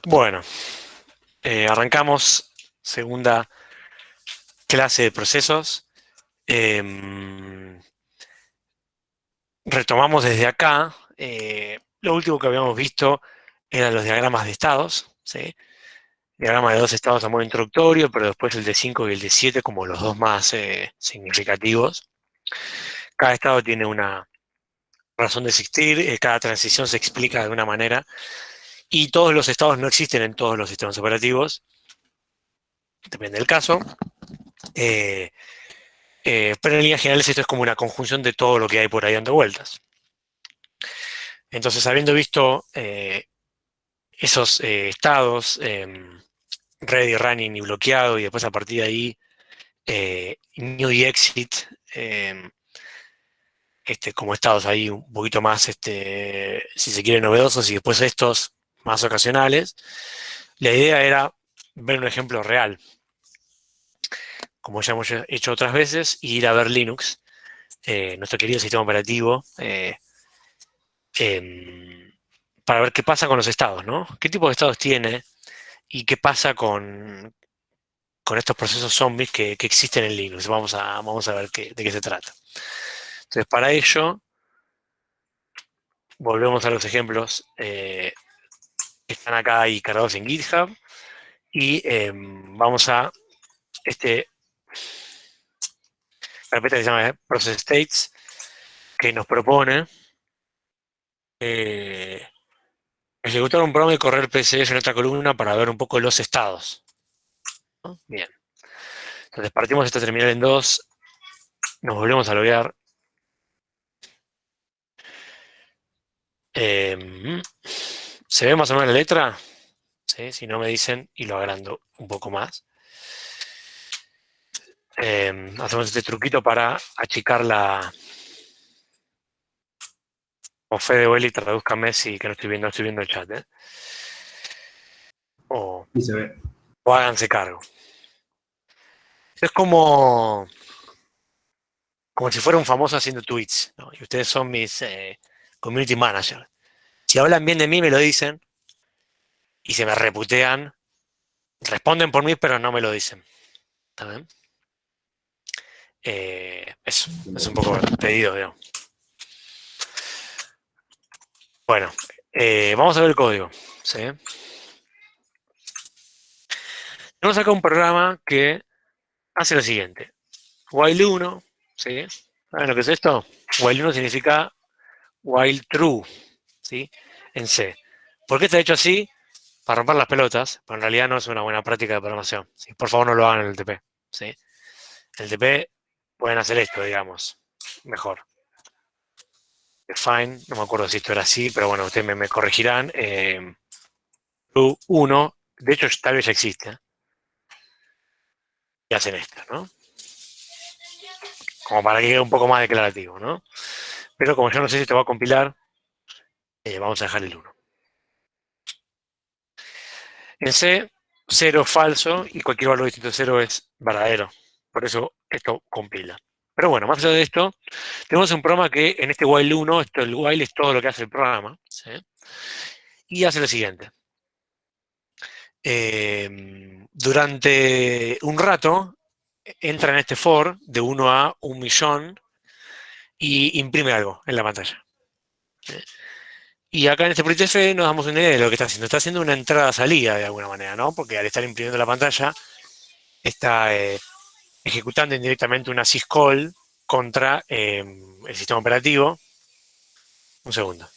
Bueno, arrancamos segunda clase de procesos. Retomamos desde acá. Lo último que habíamos visto eran los diagramas de estados, ¿sí? Diagrama de dos estados a modo introductorio, pero después el de 5 y el de 7 como los dos más significativos. Cada estado tiene una razón de existir, cada transición se explica de alguna manera, y todos los estados no existen en todos los sistemas operativos, depende del caso. Eh, pero en líneas generales esto es como una conjunción de todo lo que hay por ahí dando vueltas. Entonces, habiendo visto esos estados, ready, running y bloqueado, y después a partir de ahí new y exit, como estados ahí un poquito más, si se quiere, novedosos, y después estos más ocasionales, la idea era ver un ejemplo real, como ya hemos hecho otras veces, y ir a ver Linux, nuestro querido sistema operativo, em, para ver qué pasa con los estados, ¿no? ¿Qué tipo de estados tiene y qué pasa con estos procesos zombies que existen en Linux? Vamos a ver de qué se trata. Entonces, para ello, volvemos a los ejemplos que están acá y cargados en GitHub y vamos a este carpeta que se llama Process States, que nos propone eh, ejecutar un programa y correr PCS en otra columna para ver un poco los estados, ¿no? Bien. Entonces partimos esta terminal en dos, nos volvemos a loguear. ¿Se ve más o menos la letra? ¿Sí? Si no me dicen y lo agrando un poco más. Hacemos este truquito para achicar la... O Fede o Eli, tradúzcame si que no estoy viendo el chat, ¿eh? O, Y se ve. o háganse cargo. Es como si fuera un famoso haciendo tweets, ¿no? Y ustedes son mis community managers. Si hablan bien de mí, me lo dicen. Y se me reputean, responden por mí, pero no me lo dicen. ¿Está bien? Eso, es un poco pedido, digamos. Bueno, vamos a ver el código, ¿sí? Tenemos acá un programa que hace lo siguiente. While 1, ¿sí? ¿Saben lo que es esto? While 1 significa while true, ¿sí? En C. ¿Por qué está hecho así? Para romper las pelotas, pero en realidad no es una buena práctica de programación, ¿sí? Por favor, no lo hagan en el TP, ¿sí? En el TP pueden hacer esto, digamos, mejor. Define, no me acuerdo si esto era así, pero bueno, ustedes me corregirán. True 1, de hecho tal vez ya existe, ¿eh? Y hacen esto, ¿no? Como para que quede un poco más declarativo, ¿no? Pero como yo no sé si esto va a compilar, vamos a dejar el 1. En C, 0 es falso y cualquier valor distinto de 0 es verdadero. Por eso esto compila. Pero bueno, más allá de esto, tenemos un programa que en este while 1, el while es todo lo que hace el programa, ¿sí? Y hace lo siguiente. Durante un rato, entra en este for de 1 a 1.000.000 y imprime algo en la pantalla. Y acá en este printf nos damos una idea de lo que está haciendo. Está haciendo una entrada-salida de alguna manera, ¿no? Porque al estar imprimiendo la pantalla, está ejecutando indirectamente una syscall contra el sistema operativo. Un segundo.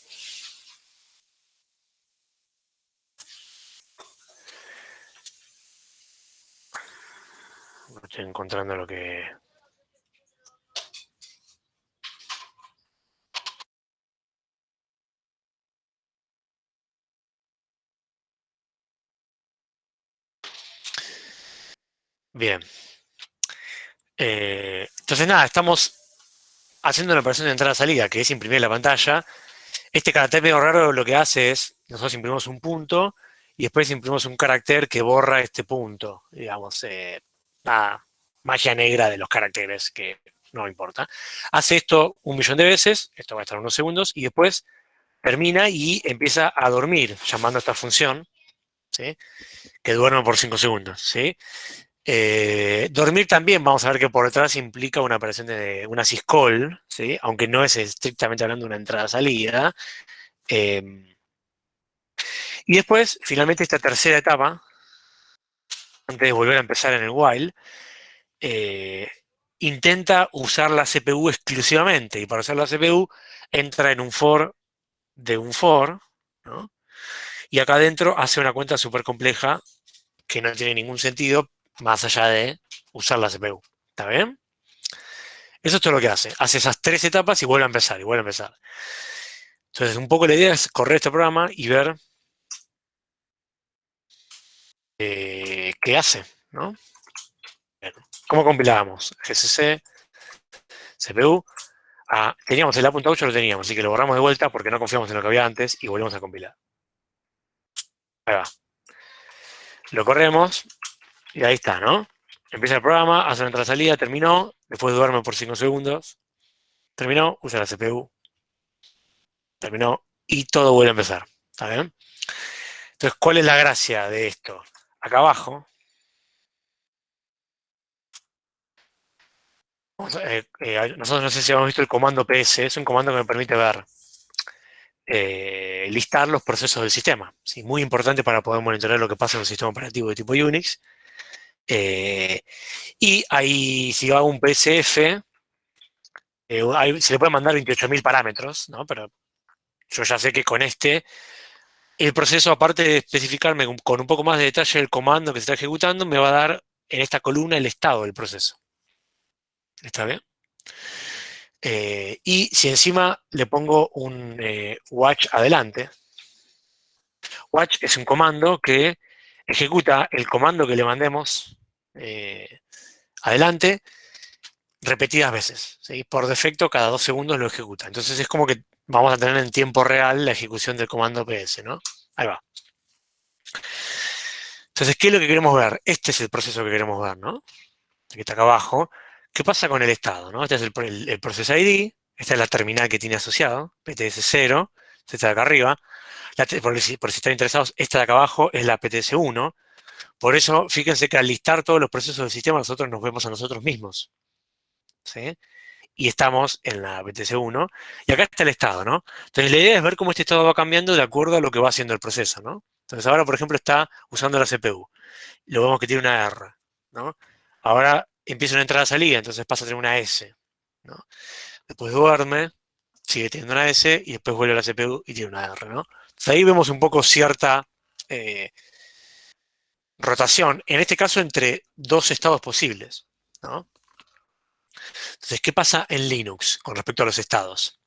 No estoy encontrando lo que... Bien. Entonces nada, estamos haciendo una operación de entrada-salida, que es imprimir la pantalla. Este carácter medio raro lo que hace es, nosotros imprimimos un punto y después imprimimos un carácter que borra este punto. Digamos, nada, magia negra de los caracteres que no importa. Hace esto 1.000.000 de veces, esto va a estar unos segundos, y después termina y empieza a dormir llamando a esta función, ¿sí? Que duerme por 5 segundos, ¿sí? Dormir también, vamos a ver que por detrás implica una operación de una syscall, ¿sí? Aunque no es estrictamente hablando una entrada-salida. Y después, finalmente, esta tercera etapa, antes de volver a empezar en el while, eh, intenta usar la CPU exclusivamente. Y para usar la CPU, entra en un for de un for, ¿no? Y acá adentro hace una cuenta súper compleja que no tiene ningún sentido más allá de usar la CPU. ¿Está bien? Eso es todo lo que hace. Hace esas tres etapas y vuelve a empezar, y vuelve a empezar. Entonces, un poco la idea es correr este programa y ver qué hace, ¿no? Bien. ¿Cómo compilábamos? GCC, CPU. Teníamos el A.8, lo teníamos, así que lo borramos de vuelta porque no confiamos en lo que había antes y volvemos a compilar. Ahí va. Lo corremos y ahí está, ¿no? Empieza el programa, hace una entrada-salida, terminó, después duerme por 5 segundos, terminó, usa la CPU, terminó y todo vuelve a empezar. ¿Está bien? Entonces, ¿cuál es la gracia de esto? Acá abajo, nosotros no sé si hemos visto el comando PS, es un comando que me permite ver, listar los procesos del sistema. ¿Sí? Muy importante para poder monitorear lo que pasa en un sistema operativo de tipo Unix. Y ahí, si yo hago un PSF, se le puede mandar 28.000 parámetros, ¿no? Pero yo ya sé que con este, el proceso, aparte de especificarme con un poco más de detalle el comando que se está ejecutando, me va a dar en esta columna el estado del proceso. ¿Está bien? Y si encima le pongo un watch adelante, watch es un comando que ejecuta el comando que le mandemos adelante repetidas veces, ¿sí? Por defecto, cada 2 segundos lo ejecuta. Entonces es como que vamos a tener en tiempo real la ejecución del comando PS, ¿no? Ahí va. Entonces, ¿qué es lo que queremos ver? Este es el proceso que queremos ver, ¿no? Que está acá abajo. ¿Qué pasa con el estado, ¿no? Este es el Process ID, esta es la terminal que tiene asociado, PTS0, esta de acá arriba. Por si están interesados, esta de acá abajo es la PTS1. Por eso, fíjense que al listar todos los procesos del sistema, nosotros nos vemos a nosotros mismos, ¿sí? Y estamos en la BTC1, y acá está el estado, ¿no? Entonces la idea es ver cómo este estado va cambiando de acuerdo a lo que va haciendo el proceso, ¿no? Entonces ahora, por ejemplo, está usando la CPU, lo vemos que tiene una R, ¿no? Ahora empieza una entrada-salida, entonces pasa a tener una S, ¿no? Después duerme, sigue teniendo una S, y después vuelve a la CPU y tiene una R, ¿no? Entonces ahí vemos un poco cierta eh, rotación, en este caso entre dos estados posibles, ¿no? Entonces, ¿qué pasa en Linux con respecto a los estados?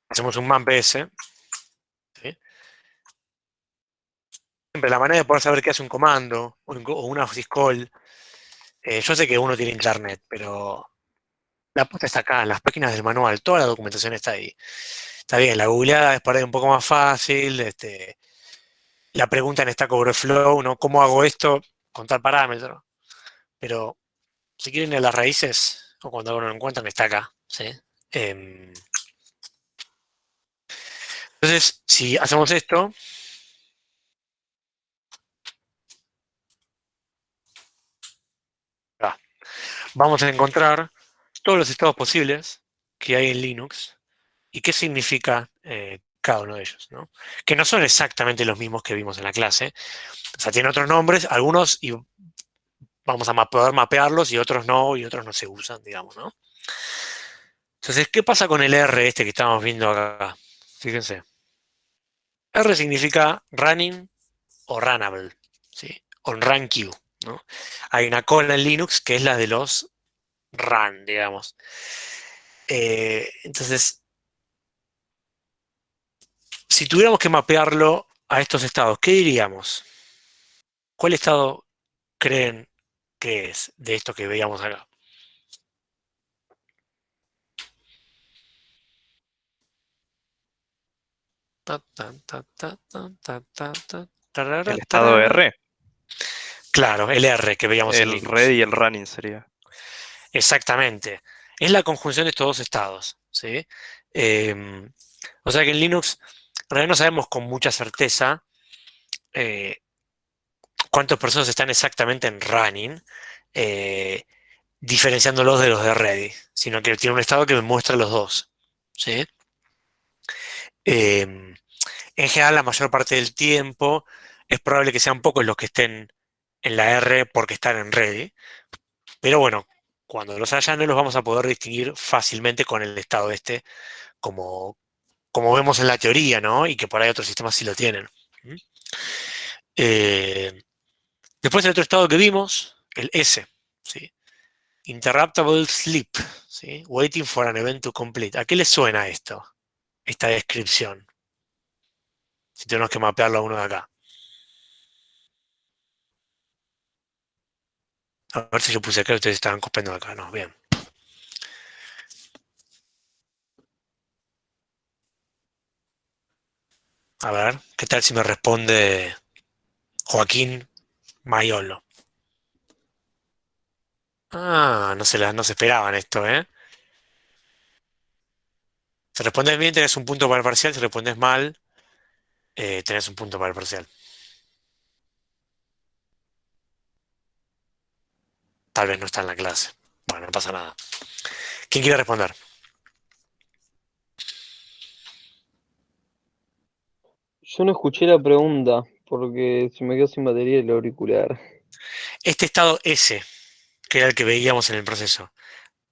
Hacemos un man PS, ¿sí? Siempre la manera de poder saber qué hace un comando o una syscall. Yo sé que uno tiene internet, pero la posta está acá, en las páginas del manual, toda la documentación está ahí. Está bien, la googleada es para ahí un poco más fácil, la pregunta en Stack Overflow, ¿no? ¿Cómo hago esto con tal parámetro? Pero si quieren ir a las raíces, o cuando uno lo encuentran, está acá, ¿sí? Em, entonces, si hacemos esto, ah, vamos a encontrar todos los estados posibles que hay en Linux y qué significa cada uno de ellos, ¿no? Que no son exactamente los mismos que vimos en la clase. O sea, tienen otros nombres, algunos y vamos a poder mapearlos y otros no se usan, digamos, ¿no? Entonces, ¿qué pasa con el R este que estamos viendo acá? Fíjense. R significa running o runnable, ¿sí? O run queue, ¿no? Hay una cola en Linux que es la de los run, digamos. Entonces, si tuviéramos que mapearlo a estos estados, ¿qué diríamos? ¿Cuál estado creen que es de esto que veíamos acá? Ta, ta, ta, ta, ta, ta, ta, ta, tarara, El estado tarara. R, Claro, el R que veíamos en el red Linux. y el running sería. Exactamente. Es la conjunción de estos dos estados, ¿sí? O sea que en Linux realidad no sabemos con mucha certeza eh, cuántos procesos están exactamente en running, eh, diferenciándolos de los de ready, sino que tiene un estado que me muestra los dos. ¿Sí? Eh, en general, la mayor parte del tiempo es probable que sean pocos los que estén en la R porque están en ready, pero bueno, cuando los haya no los vamos a poder distinguir fácilmente con el estado este, como, como vemos en la teoría, ¿no? Y que por ahí otros sistemas sí lo tienen. ¿Mm? Eh, Después el otro estado que vimos, el S, ¿sí? Interruptible sleep, ¿sí? Waiting for an event to complete. ¿A qué le suena esto? Esta descripción. Si tenemos que mapearlo a uno de acá. A ver si yo puse acá, ustedes estaban copiando acá, no, bien. A ver, ¿qué tal si me responde Joaquín Maiolo? Ah, no se esperaban esto, ¿eh? Si respondes bien, tenés un punto para el parcial. Si respondes mal, tenés un punto para el parcial. Tal vez no está en la clase. Bueno, no pasa nada. ¿Quién quiere responder? Yo no escuché la pregunta porque se me quedó sin batería el auricular. Este estado S, que era el que veíamos en el proceso.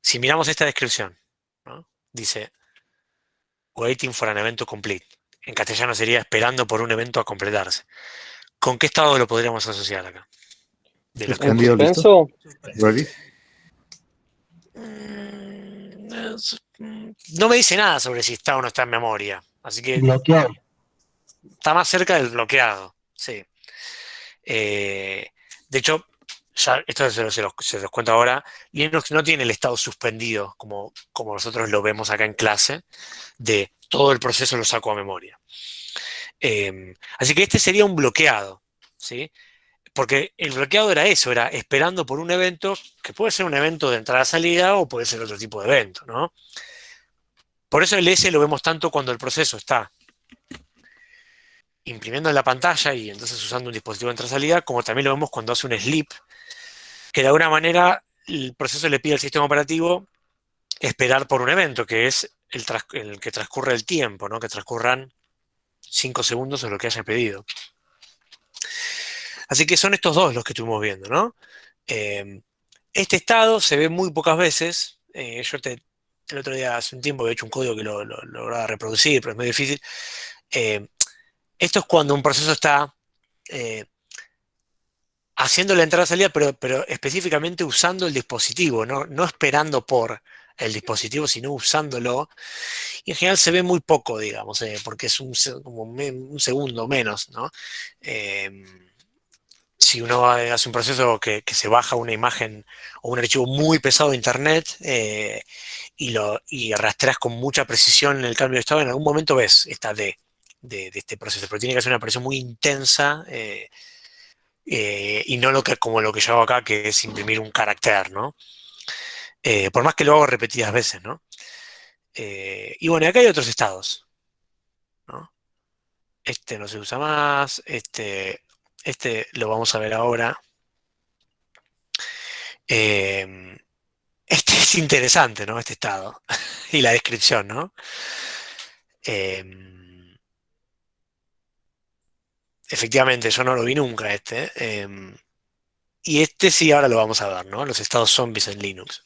Si miramos esta descripción, ¿no? Dice, waiting for an event to complete. En castellano sería esperando por un evento a completarse. ¿Con qué estado lo podríamos asociar acá? De los que ¿En ¿Suspendido, puse. listo? suspenso? ¿Ready? No me dice nada sobre si está o no está en memoria. Así que Bloqueado. está más cerca del bloqueado. Sí. Eh, de hecho, ya esto se los cuento ahora. Linux no tiene el estado suspendido como nosotros lo vemos acá en clase, de todo el proceso lo saco a memoria. Así que este sería un bloqueado, ¿sí? Porque el bloqueado era eso, era esperando por un evento que puede ser un evento de entrada-salida o puede ser otro tipo de evento, ¿no? Por eso el S lo vemos tanto cuando el proceso está imprimiendo en la pantalla y entonces usando un dispositivo de entrada-salida, como también lo vemos cuando hace un sleep, que de alguna manera el proceso le pide al sistema operativo esperar por un evento, que es el que transcurre el tiempo, ¿no? Que transcurran 5 segundos o lo que haya pedido. Así que son estos dos los que estuvimos viendo, ¿no? Eh, este estado se ve muy pocas veces. El otro día, hace un tiempo, había hecho un código que lo lograba reproducir, pero es muy difícil. Eh, Esto es cuando un proceso está eh, haciendo la entrada-salida, pero específicamente usando el dispositivo, no esperando por el dispositivo, sino usándolo. Y en general se ve muy poco, digamos, porque es como un segundo menos, ¿no? Eh, si uno hace un proceso que se baja una imagen o un archivo muy pesado de internet y rastreas con mucha precisión el cambio de estado, en algún momento ves esta de este proceso, pero tiene que ser una presión muy intensa y no como lo que yo hago acá, que es imprimir un carácter, ¿no? Por más que lo hago repetidas veces, ¿no? Y bueno, acá hay otros estados, ¿no? Este no se usa más, este lo vamos a ver ahora. Eh, Este es interesante, ¿no? Este estado y la descripción, ¿no? Eh, Efectivamente, yo no lo vi nunca este. Y este sí, ahora lo vamos a ver, ¿no? Los estados zombies en Linux.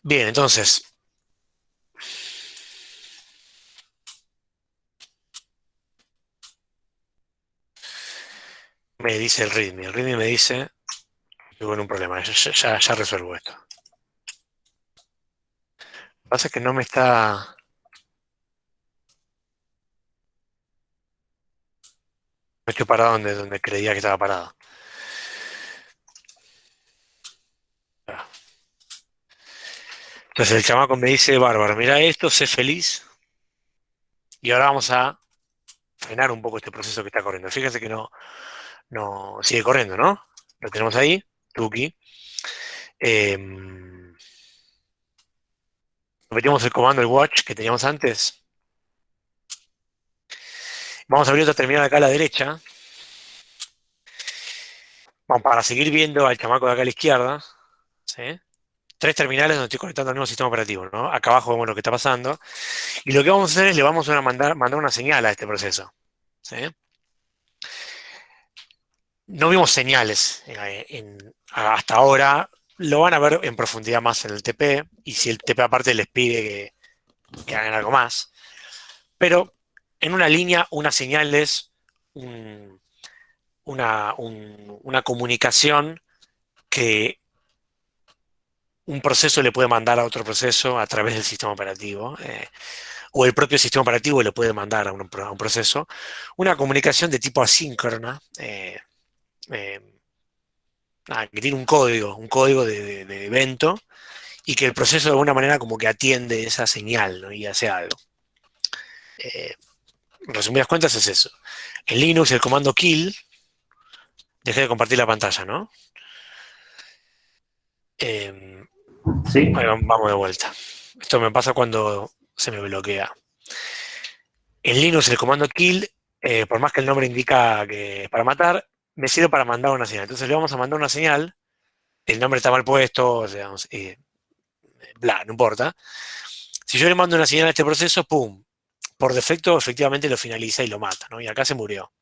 Bien, entonces, me dice el README. El README me dice que tengo un problema, ya resuelvo esto. Lo que pasa es que no me está. No estoy parado donde creía que estaba parado. Entonces el chamaco me dice, Bárbaro, mira esto, sé feliz. Y ahora vamos a frenar un poco este proceso que está corriendo. Fíjense que no sigue corriendo, ¿no? Lo tenemos ahí, Tuki. Repetimos el comando, el watch que teníamos antes. Vamos a abrir otra terminal acá a la derecha. Vamos, para seguir viendo al chamaco de acá a la izquierda. ¿Sí? Tres terminales donde estoy conectando al mismo sistema operativo, ¿no? Acá abajo vemos lo que está pasando. Y lo que vamos a hacer es le vamos a mandar una señal a este proceso. ¿Sí? No vimos señales hasta ahora. Lo van a ver en profundidad más en el TP. Y si el TP aparte les pide que hagan algo más. Pero en una línea, una señal es una comunicación que un proceso le puede mandar a otro proceso a través del sistema operativo, o el propio sistema operativo le puede mandar a un proceso, una comunicación de tipo asíncrona, eh, que tiene un código de evento, y que el proceso de alguna manera como que atiende esa señal, ¿no? Y hace algo. Eh, en resumidas cuentas es eso. En Linux el comando kill, dejé de compartir la pantalla, ¿no? Eh, Sí, vamos de vuelta. Esto me pasa cuando se me bloquea. En Linux el comando kill, por más que el nombre indica que es para matar, me sirve para mandar una señal. Entonces le vamos a mandar una señal, el nombre está mal puesto, o sea, bla, no importa. Si yo le mando una señal a este proceso, ¡pum! Por defecto, efectivamente lo finaliza y lo mata, ¿no? Y acá se murió.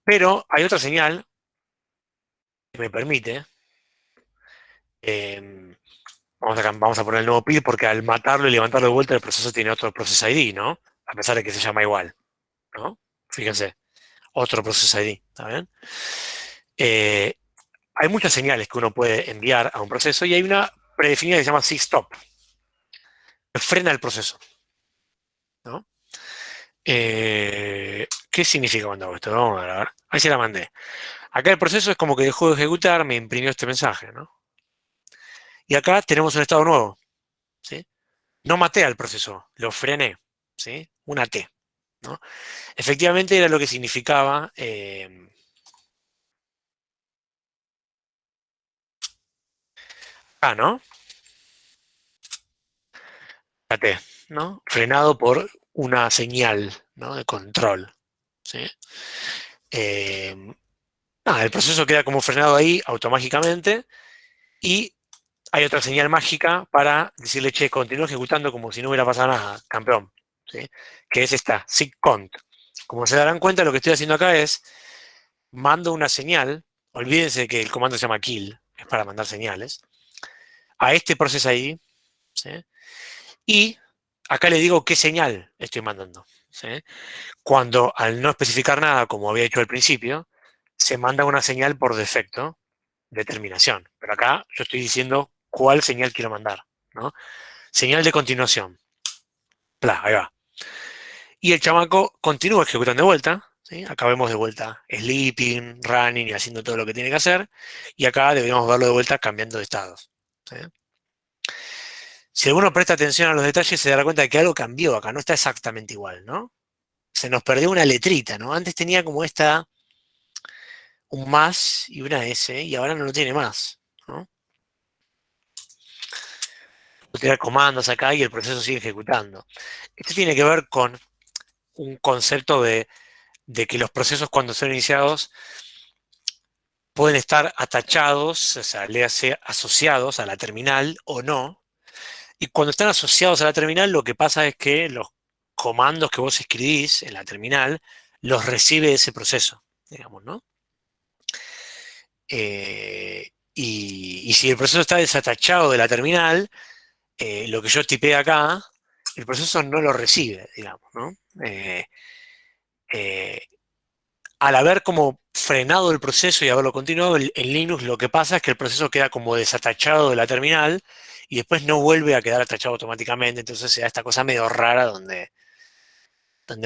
Pero hay otra señal que me permite, eh, vamos a poner el nuevo PID porque al matarlo y levantarlo de vuelta el proceso tiene otro process ID, ¿no? A pesar de que se llama igual, ¿no? Fíjense, otro process ID, ¿está bien? Eh, hay muchas señales que uno puede enviar a un proceso y hay una predefinida que se llama stop, que frena el proceso, ¿no? ¿Qué significa cuando hago esto? Vamos a ver. Ahí se la mandé. Acá el proceso es como que dejó de ejecutar, me imprimió este mensaje, ¿no? Y acá tenemos un estado nuevo, ¿sí? No maté al proceso, lo frené, ¿sí? Una T, ¿no? Efectivamente era lo que significaba ¿no? La T, ¿no? Frenado por una señal, ¿no? De control, ¿sí? Eh, el proceso queda como frenado ahí automáticamente y hay otra señal mágica para decirle, che, continúa ejecutando como si no hubiera pasado nada, campeón, ¿sí? Que es esta, sigcont. Como se darán cuenta, lo que estoy haciendo acá es, mando una señal, olvídense que el comando se llama kill, es para mandar señales, a este proceso ahí, ¿sí? Y acá le digo qué señal estoy mandando, ¿sí? Cuando al no especificar nada, como había hecho al principio, se manda una señal por defecto de terminación. Pero acá yo estoy diciendo cuál señal quiero mandar, ¿no? Señal de continuación. Pla, ahí va. Y el chamaco continúa ejecutando de vuelta, ¿sí? Acá vemos de vuelta sleeping, running y haciendo todo lo que tiene que hacer. Y acá deberíamos verlo de vuelta cambiando de estados, ¿sí? Si alguno presta atención a los detalles, se dará cuenta de que algo cambió acá, no está exactamente igual, ¿no? Se nos perdió una letrita, ¿no? Antes tenía como un más y una S, y ahora no lo tiene más, ¿no? Puedo tirar comandos acá y el proceso sigue ejecutando. Esto tiene que ver con un concepto de que los procesos cuando son iniciados pueden estar atachados, o sea, léase asociados a la terminal o no. Y cuando están asociados a la terminal, lo que pasa es que los comandos que vos escribís en la terminal los recibe ese proceso, digamos, ¿no? Y si el proceso está desatachado de la terminal, lo que yo tipeé acá, el proceso no lo recibe, digamos, ¿no? Eh, eh, Al haber como frenado el proceso y haberlo continuado, en Linux lo que pasa es que el proceso queda como desatachado de la terminal y después no vuelve a quedar atachado automáticamente, entonces se da esta cosa medio rara donde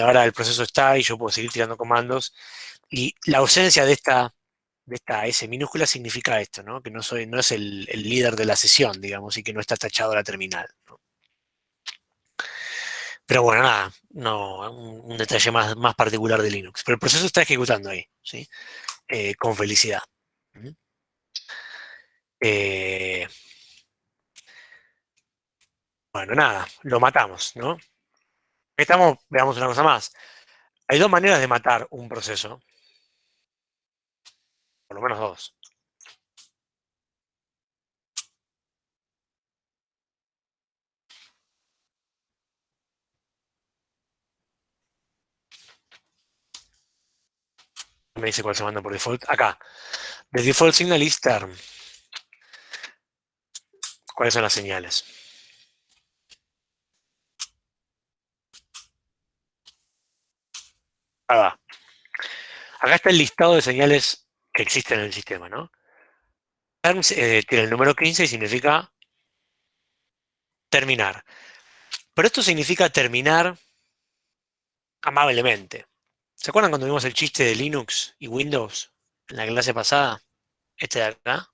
ahora el proceso está y yo puedo seguir tirando comandos. Y la ausencia de esta S minúscula significa esto, ¿no? Que no es el líder de la sesión, digamos, y que no está tachado la terminal, ¿no? Pero bueno, nada, no, un detalle más particular de Linux. Pero el proceso está ejecutando ahí, ¿sí? Con felicidad. ¿Mm? Eh, bueno, nada, lo matamos, ¿no? Veamos una cosa más. Hay dos maneras de matar un proceso, por lo menos dos. Me dice cuál se manda por default. Acá. The default signal is term. ¿Cuáles son las señales? Ahí va. Acá está el listado de señales que existen en el sistema, ¿no? Term tiene el número 15 y significa terminar. Pero esto significa terminar amablemente. ¿Se acuerdan cuando vimos el chiste de Linux y Windows en la clase pasada? Este de acá.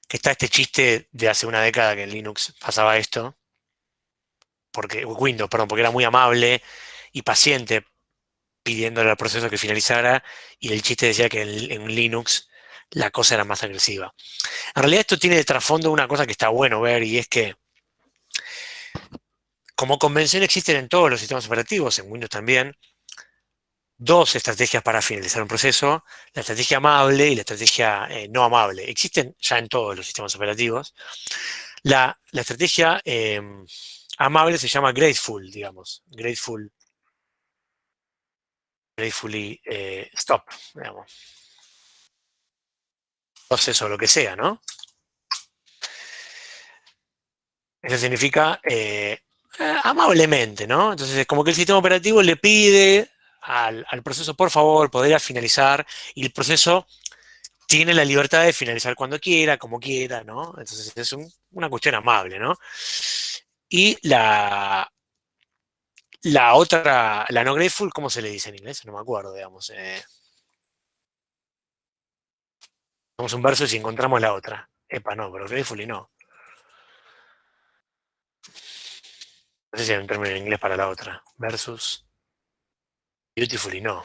Que está este chiste de hace una década que en Linux pasaba esto. Porque, Windows, perdón, porque era muy amable y paciente pidiéndole al proceso que finalizara. Y el chiste decía que en Linux la cosa era más agresiva. En realidad esto tiene de trasfondo una cosa que está bueno ver y es que como convención existen en todos los sistemas operativos, en Windows también, dos estrategias para finalizar un proceso, la estrategia amable y la estrategia no amable. Existen ya en todos los sistemas operativos. La estrategia amable se llama grateful, digamos, gratefully stop, digamos, proceso, lo que sea, ¿no? Eso significa amablemente, ¿no? Entonces es como que el sistema operativo le pide al proceso, por favor, podría finalizar, y el proceso tiene la libertad de finalizar cuando quiera, como quiera, ¿no? Entonces es una cuestión amable, ¿no? Y la otra, la no grateful, ¿cómo se le dice en inglés? No me acuerdo, digamos. Vamos un verso y si encontramos la otra. Epa, no, pero grateful y no. No sé si hay un término en inglés para la otra. Versus beautiful y no.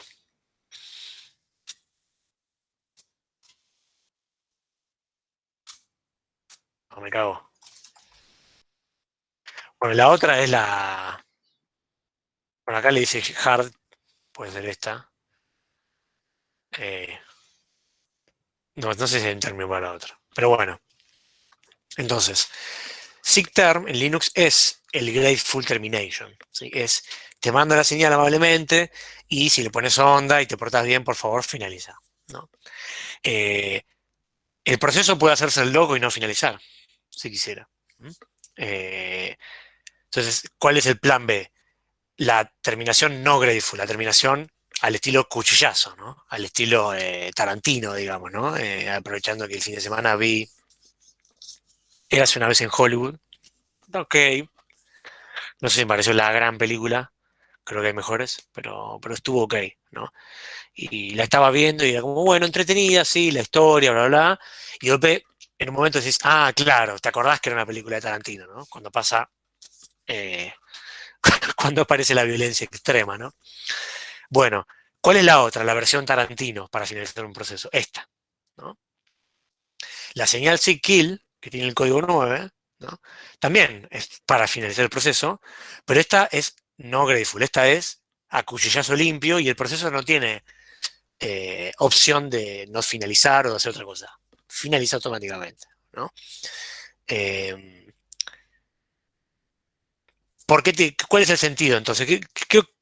No me cago. Bueno, la otra es la. Bueno, acá le dice hard, puede ser esta. Eh, no, no sé si hay un término para la otra. Pero bueno, entonces, SIGTERM en Linux es el Grateful Termination. ¿Sí? Te mando la señal amablemente y si le pones onda y te portas bien, por favor, finaliza. ¿No? Eh, el proceso puede hacerse el logo y no finalizar, si quisiera. ¿Mm? Eh, entonces, ¿cuál es el plan B? La terminación no grateful, la terminación al estilo cuchillazo, ¿no? Al estilo Tarantino, digamos, ¿no? Aprovechando que el fin de semana vi Érase una vez en Hollywood. Ok, no sé si me pareció la gran película, creo que hay mejores, pero estuvo ok, ¿no? Y la estaba viendo y era como, bueno, entretenida, sí, la historia, bla, bla, y de golpe, en un momento decís, ah, claro, te acordás que era una película de Tarantino, ¿no? Cuando pasa, eh, cuando aparece la violencia extrema, ¿no? Bueno, ¿cuál es la otra? La versión Tarantino para finalizar un proceso. Esta, ¿no? La señal seek kill, que tiene el código 9, ¿no? También es para finalizar el proceso, pero esta es no grateful, esta es a cuchillazo limpio y el proceso no tiene opción de no finalizar o de hacer otra cosa. Finaliza automáticamente, ¿no? Eh, ¿Cuál es el sentido entonces?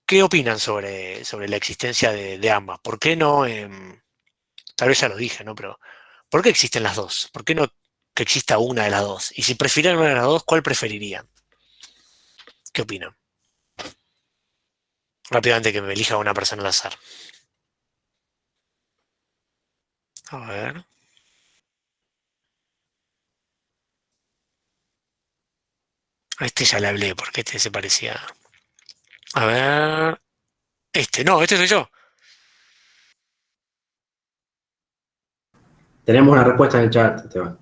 ¿Qué opinan sobre la existencia de ambas? ¿Por qué no? Tal vez ya lo dije, ¿no? Pero ¿por qué existen las dos? ¿Por qué no que exista una de las dos? Y si prefirieran una de las dos, ¿cuál preferirían? ¿Qué opinan? Rápidamente que me elija una persona al azar. A ver. A este ya le hablé porque este se parecía. A ver. No, este soy yo. Tenemos una respuesta en el chat, Esteban.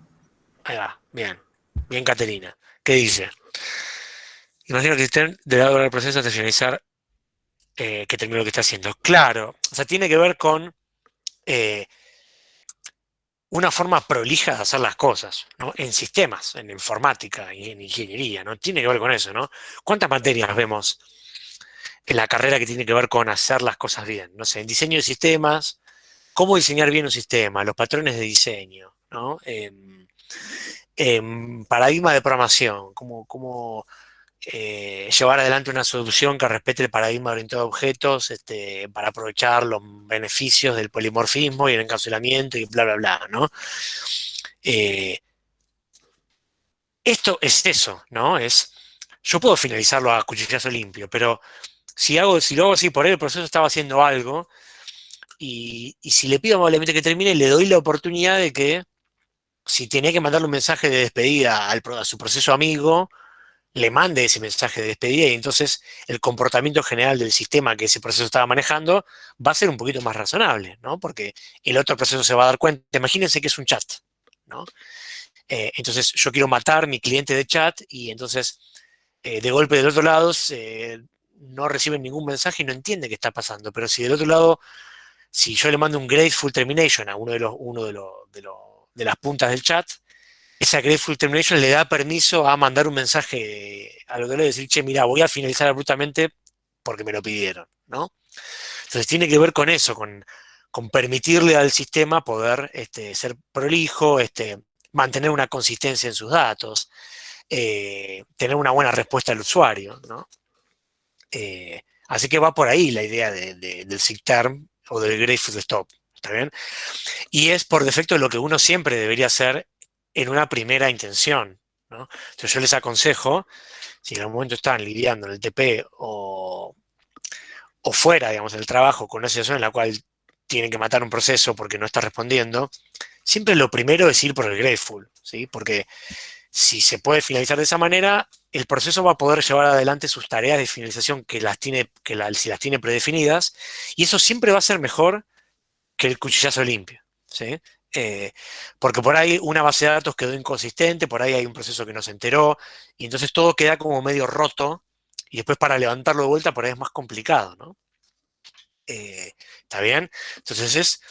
Ahí va. Bien. Bien, Caterina. ¿Qué dice? Imagino que usted debe lograr el proceso de finalizar que termine lo que está haciendo. Claro. O sea, tiene que ver con eh, una forma prolija de hacer las cosas, ¿no? En sistemas, en informática y en ingeniería, ¿no? Tiene que ver con eso, ¿no? ¿Cuántas materias vemos en la carrera que tiene que ver con hacer las cosas bien. No sé, en diseño de sistemas, cómo diseñar bien un sistema, los patrones de diseño, ¿no? Paradigma de programación, cómo llevar adelante una solución que respete el paradigma orientado a objetos para aprovechar los beneficios del polimorfismo y el encapsulamiento y bla, bla, bla, ¿no? Eh, Esto es eso, ¿no? Yo puedo finalizarlo a cuchillazo limpio, pero si lo hago así por él, el proceso estaba haciendo algo, y si le pido amablemente que termine, le doy la oportunidad de que, si tenía que mandarle un mensaje de despedida a su proceso amigo, le mande ese mensaje de despedida, y entonces el comportamiento general del sistema que ese proceso estaba manejando va a ser un poquito más razonable, ¿no? Porque el otro proceso se va a dar cuenta. Imagínense que es un chat, ¿no? Entonces yo quiero matar mi cliente de chat, y entonces de golpe del otro lado no reciben ningún mensaje y no entiende qué está pasando. Pero si del otro lado, si yo le mando un grateful termination a de las puntas del chat, esa grateful termination le da permiso a mandar un mensaje al otro lado y decir, che, mira, voy a finalizar abruptamente porque me lo pidieron, ¿no? Entonces tiene que ver con eso, con permitirle al sistema poder ser prolijo, mantener una consistencia en sus datos, tener una buena respuesta al usuario, ¿no? Así que va por ahí la idea del sig term o del grateful stop, ¿está bien? Y es por defecto lo que uno siempre debería hacer en una primera intención, ¿no? Entonces yo les aconsejo, si en algún momento están lidiando en el TP o fuera, digamos, del trabajo, con una situación en la cual tienen que matar un proceso porque no está respondiendo, siempre lo primero es ir por el grateful, ¿sí? Porque si se puede finalizar de esa manera, el proceso va a poder llevar adelante sus tareas de finalización si las tiene predefinidas, y eso siempre va a ser mejor que el cuchillazo limpio, ¿sí? Eh, Porque por ahí una base de datos quedó inconsistente, por ahí hay un proceso que no se enteró, y entonces todo queda como medio roto, y después para levantarlo de vuelta por ahí es más complicado, ¿no? ¿Está bien? Entonces es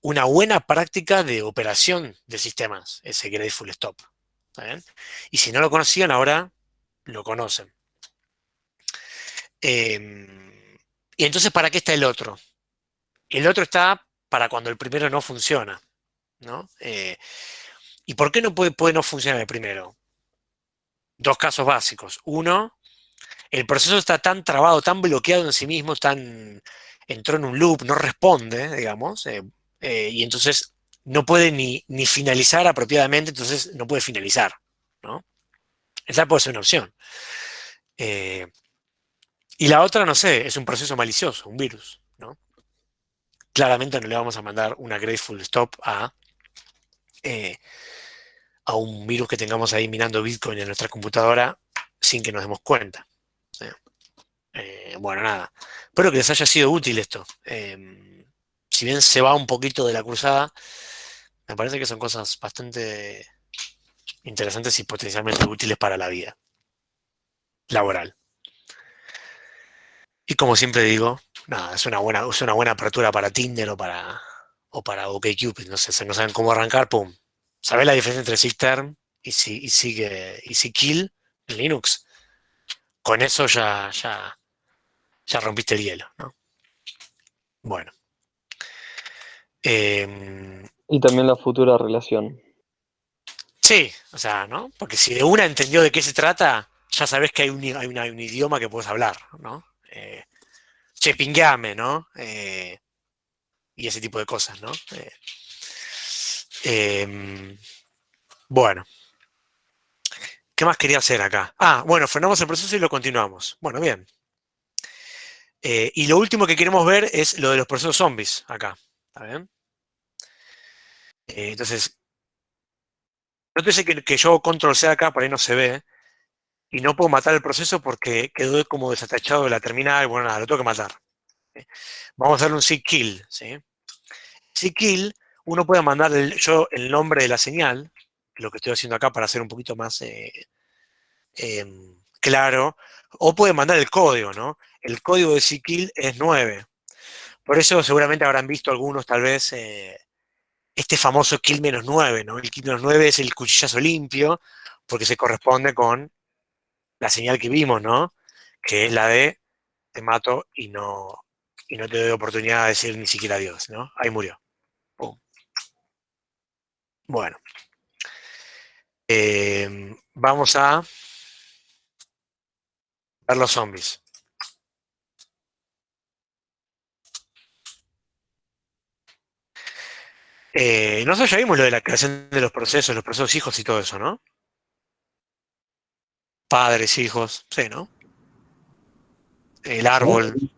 una buena práctica de operación de sistemas, ese Grateful Stop. ¿Está bien? Y si no lo conocían, ahora lo conocen. Y entonces, ¿para qué está el otro? El otro está para cuando el primero no funciona, ¿no? ¿Y por qué no puede no funcionar el primero? Dos casos básicos. Uno, el proceso está tan trabado, tan bloqueado en sí mismo, entró en un loop, no responde, digamos, y entonces no puede ni finalizar apropiadamente, entonces no puede finalizar, ¿no? Esa puede ser una opción. Eh, y la otra, no sé, es un proceso malicioso, un virus, ¿no? Claramente no le vamos a mandar una Grateful Stop eh, a un virus que tengamos ahí minando Bitcoin en nuestra computadora sin que nos demos cuenta. ¿Sí? Bueno, nada. Espero que les haya sido útil esto. Si bien se va un poquito de la cruzada, me parece que son cosas bastante interesantes y potencialmente útiles para la vida laboral. Y como siempre digo, nada, es una buena apertura para Tinder o para OkCupid. No sé, si no saben cómo arrancar, pum. ¿Sabés la diferencia entre SigTerm y SigKill en Linux? Con eso ya rompiste el hielo, ¿no? Bueno. Em, Y también la futura relación. Sí, o sea, ¿no? Porque si de una entendió de qué se trata, ya sabes que hay un idioma que puedes hablar, ¿no? Che, pingueame, ¿no? Y ese tipo de cosas, ¿no? Em, bueno, ¿qué más quería hacer acá? Ah, bueno, frenamos el proceso y lo continuamos. Bueno, bien. Y lo último que queremos ver es lo de los procesos zombies acá. ¿Está bien? Entonces, nótese que yo control C acá, por ahí no se ve, y no puedo matar el proceso porque quedó como desatachado de la terminal. Bueno, nada, lo tengo que matar. Vamos a darle un SigKill, ¿sí? SigKill, uno puede mandar el nombre de la señal, lo que estoy haciendo acá para hacer un poquito más claro, o puede mandar el código, ¿no? El código de SigKill es 9. Por eso seguramente habrán visto algunos, tal vez, este famoso kill -9, ¿no? El kill -9 es el cuchillazo limpio, porque se corresponde con la señal que vimos, ¿no? Que es la de te mato y no te doy oportunidad de decir ni siquiera adiós, ¿no? Ahí murió. Pum. Bueno. Vamos a ver los zombies. Nosotros ya vimos lo de la creación de los procesos hijos y todo eso, ¿no? Padres, hijos, sí, ¿no? El ¿Sabés? árbol.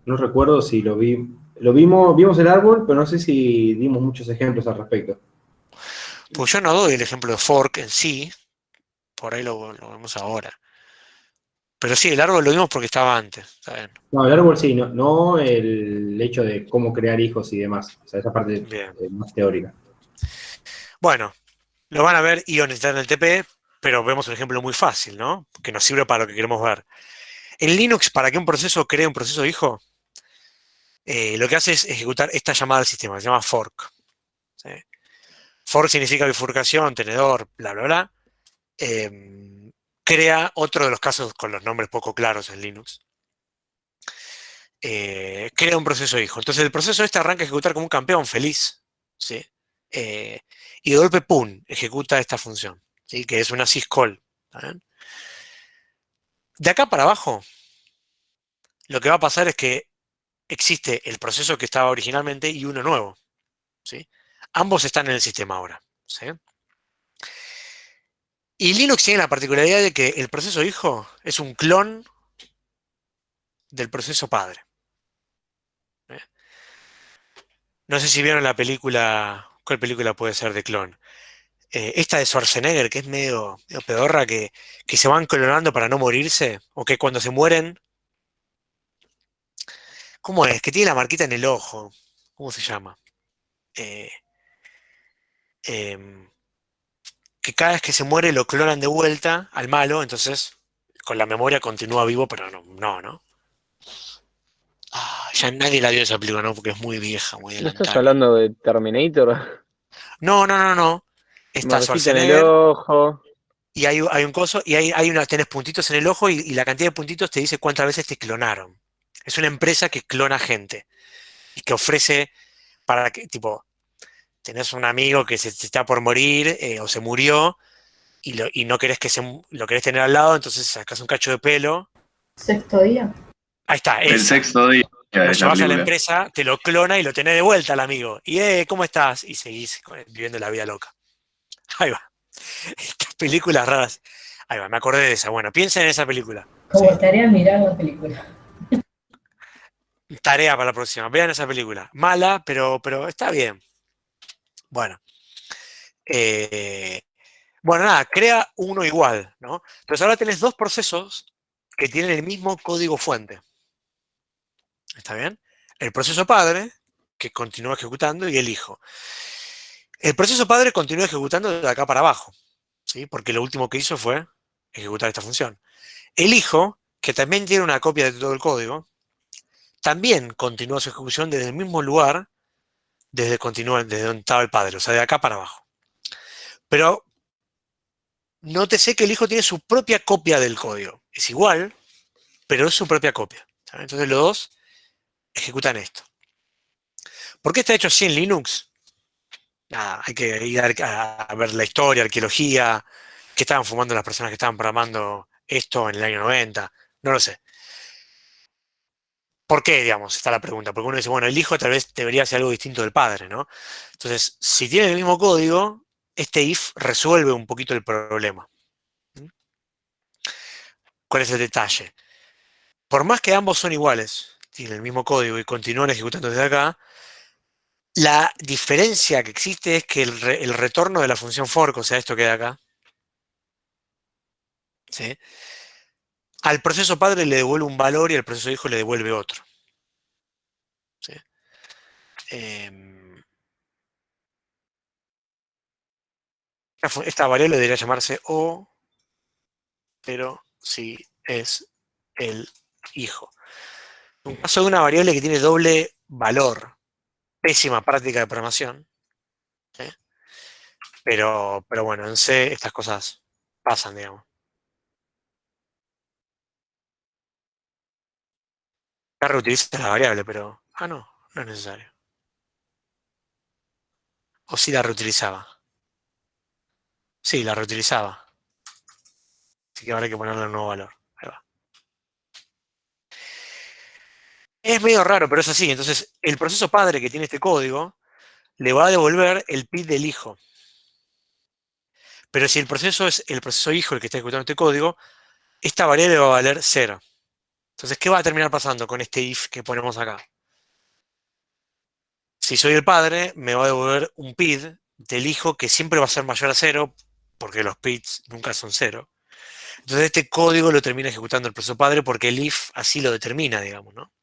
No recuerdo si lo vi. Lo vimos el árbol, pero no sé si dimos muchos ejemplos al respecto. Pues yo no doy el ejemplo de fork en sí, por ahí lo vemos ahora. Pero sí, el árbol lo vimos porque estaba antes, ¿está bien? No, el árbol sí, no el hecho de cómo crear hijos y demás. O sea, esa parte Bien. más teórica. Bueno, lo van a ver y necesitan el TP, pero vemos un ejemplo muy fácil, ¿no? Que nos sirve para lo que queremos ver. En Linux, para que un proceso cree un proceso hijo, lo que hace es ejecutar esta llamada al sistema, se llama fork. ¿Sí? Fork significa bifurcación, tenedor, bla, bla, bla. Crea otro de los casos con los nombres poco claros en Linux. Crea un proceso hijo. Entonces el proceso este arranca a ejecutar como un campeón feliz, ¿sí? Eh, y de golpe, ¡pum!, ejecuta esta función, ¿sí? Que es una syscall. ¿Está bien? De acá para abajo, lo que va a pasar es que existe el proceso que estaba originalmente y uno nuevo, ¿sí? Ambos están en el sistema ahora, ¿sí? Y Linux tiene la particularidad de que el proceso hijo es un clon del proceso padre. ¿Eh? No sé si vieron la película, ¿cuál película puede ser de clon? Esta de Schwarzenegger, que es medio pedorra, que se van clonando para no morirse, o que cuando se mueren, ¿cómo es? Que tiene la marquita en el ojo, ¿cómo se llama? Eh, em, que cada vez que se muere lo clonan de vuelta al malo, entonces con la memoria continúa vivo, pero no. Ah, ya nadie la vio esa película, ¿no? Porque es muy vieja, muy ¿No estás adelantada. hablando de Terminator? No. Está Marquita en el Schwarzenegger ojo. y hay un coso y tenés puntitos en el ojo y la cantidad de puntitos te dice cuántas veces te clonaron. Es una empresa que clona gente y que ofrece para que, tipo, tenés un amigo que se está por morir o se murió y no querés lo querés tener al lado, entonces sacás un cacho de pelo. Sexto día. Ahí está, El esa. sexto día Lo de la llevas a la película. empresa, te lo clona y lo tenés de vuelta al amigo. Y, ¿cómo estás? Y seguís viviendo la vida loca. Ahí va. Estas películas raras. Ahí va, me acordé de esa. Bueno, piensa en esa película. ¿Sí? Como tarea mirar la película. Tarea para la próxima. Vean esa película. Mala, pero está bien. Bueno. eh, bueno, nada, crea uno igual, ¿no? Entonces ahora tenés dos procesos que tienen el mismo código fuente. ¿Está bien? El proceso padre, que continúa ejecutando, y el hijo. El proceso padre continúa ejecutando de acá para abajo, ¿sí? Porque lo último que hizo fue ejecutar esta función. El hijo, que también tiene una copia de todo el código, también continúa su ejecución desde el mismo lugar desde donde estaba el padre, o sea, de acá para abajo. Pero nótese que el hijo tiene su propia copia del código. Es igual, pero es su propia copia. ¿Sabe? Entonces los dos ejecutan esto. ¿Por qué está hecho así en Linux? Nada, hay que ir a ver la historia, arqueología, qué estaban fumando las personas que estaban programando esto en el año 90, no lo sé. ¿Por qué, digamos? Está la pregunta. Porque uno dice, bueno, el hijo tal vez debería ser algo distinto del padre, ¿no? Entonces, si tiene el mismo código, este if resuelve un poquito el problema. ¿Mm? ¿Cuál es el detalle? Por más que ambos son iguales, tienen el mismo código y continúan ejecutando desde acá, la diferencia que existe es que el retorno de la función fork, o sea, esto que da acá, ¿sí? Al proceso padre le devuelve un valor y al proceso hijo le devuelve otro. ¿Sí? Em, esta variable debería llamarse O, pero si es el hijo. Un caso de una variable que tiene doble valor, pésima práctica de programación, ¿sí? Pero bueno, en C estas cosas pasan, digamos. acá reutiliza la variable, pero... Ah, no, no es necesario. O sí la reutilizaba. Sí, la reutilizaba. Así que ahora hay que ponerle un nuevo valor. Ahí va. Es medio raro, pero es así. Entonces, el proceso padre que tiene este código le va a devolver el PID del hijo. Pero si el proceso es el proceso hijo el que está ejecutando este código, esta variable va a valer 0. Entonces, ¿qué va a terminar pasando con este if que ponemos acá? Si soy el padre, me va a devolver un PID del hijo que siempre va a ser mayor a 0, porque los PIDs nunca son 0. Entonces, este código lo termina ejecutando el proceso padre porque el if así lo determina, digamos, ¿no?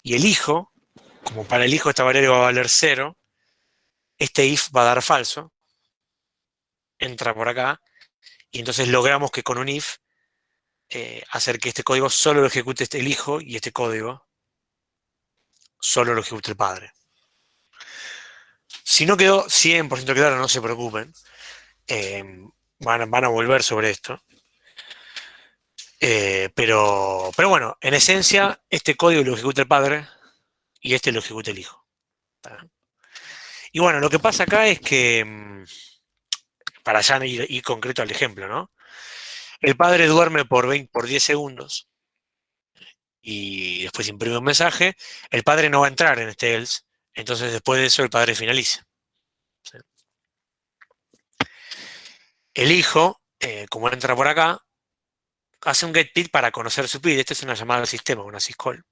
Y el hijo, como para el hijo esta variable va a valer 0, este if va a dar falso, entra por acá, y entonces logramos que con un if hacer que este código solo lo ejecute el hijo y este código solo lo ejecute el padre. Si no quedó 100% claro, no se preocupen. Van a volver sobre esto. Pero bueno, en esencia, este código lo ejecuta el padre y este lo ejecuta el hijo. ¿Está? Y bueno, lo que pasa acá es que, para ya ir concreto al ejemplo, ¿no? El padre duerme por 10 segundos y después imprime un mensaje. El padre no va a entrar en este else, entonces después de eso el padre finaliza. ¿Sí? El hijo, como entra por acá, hace un getPID para conocer su PID. Esta es una llamada al sistema, una syscall.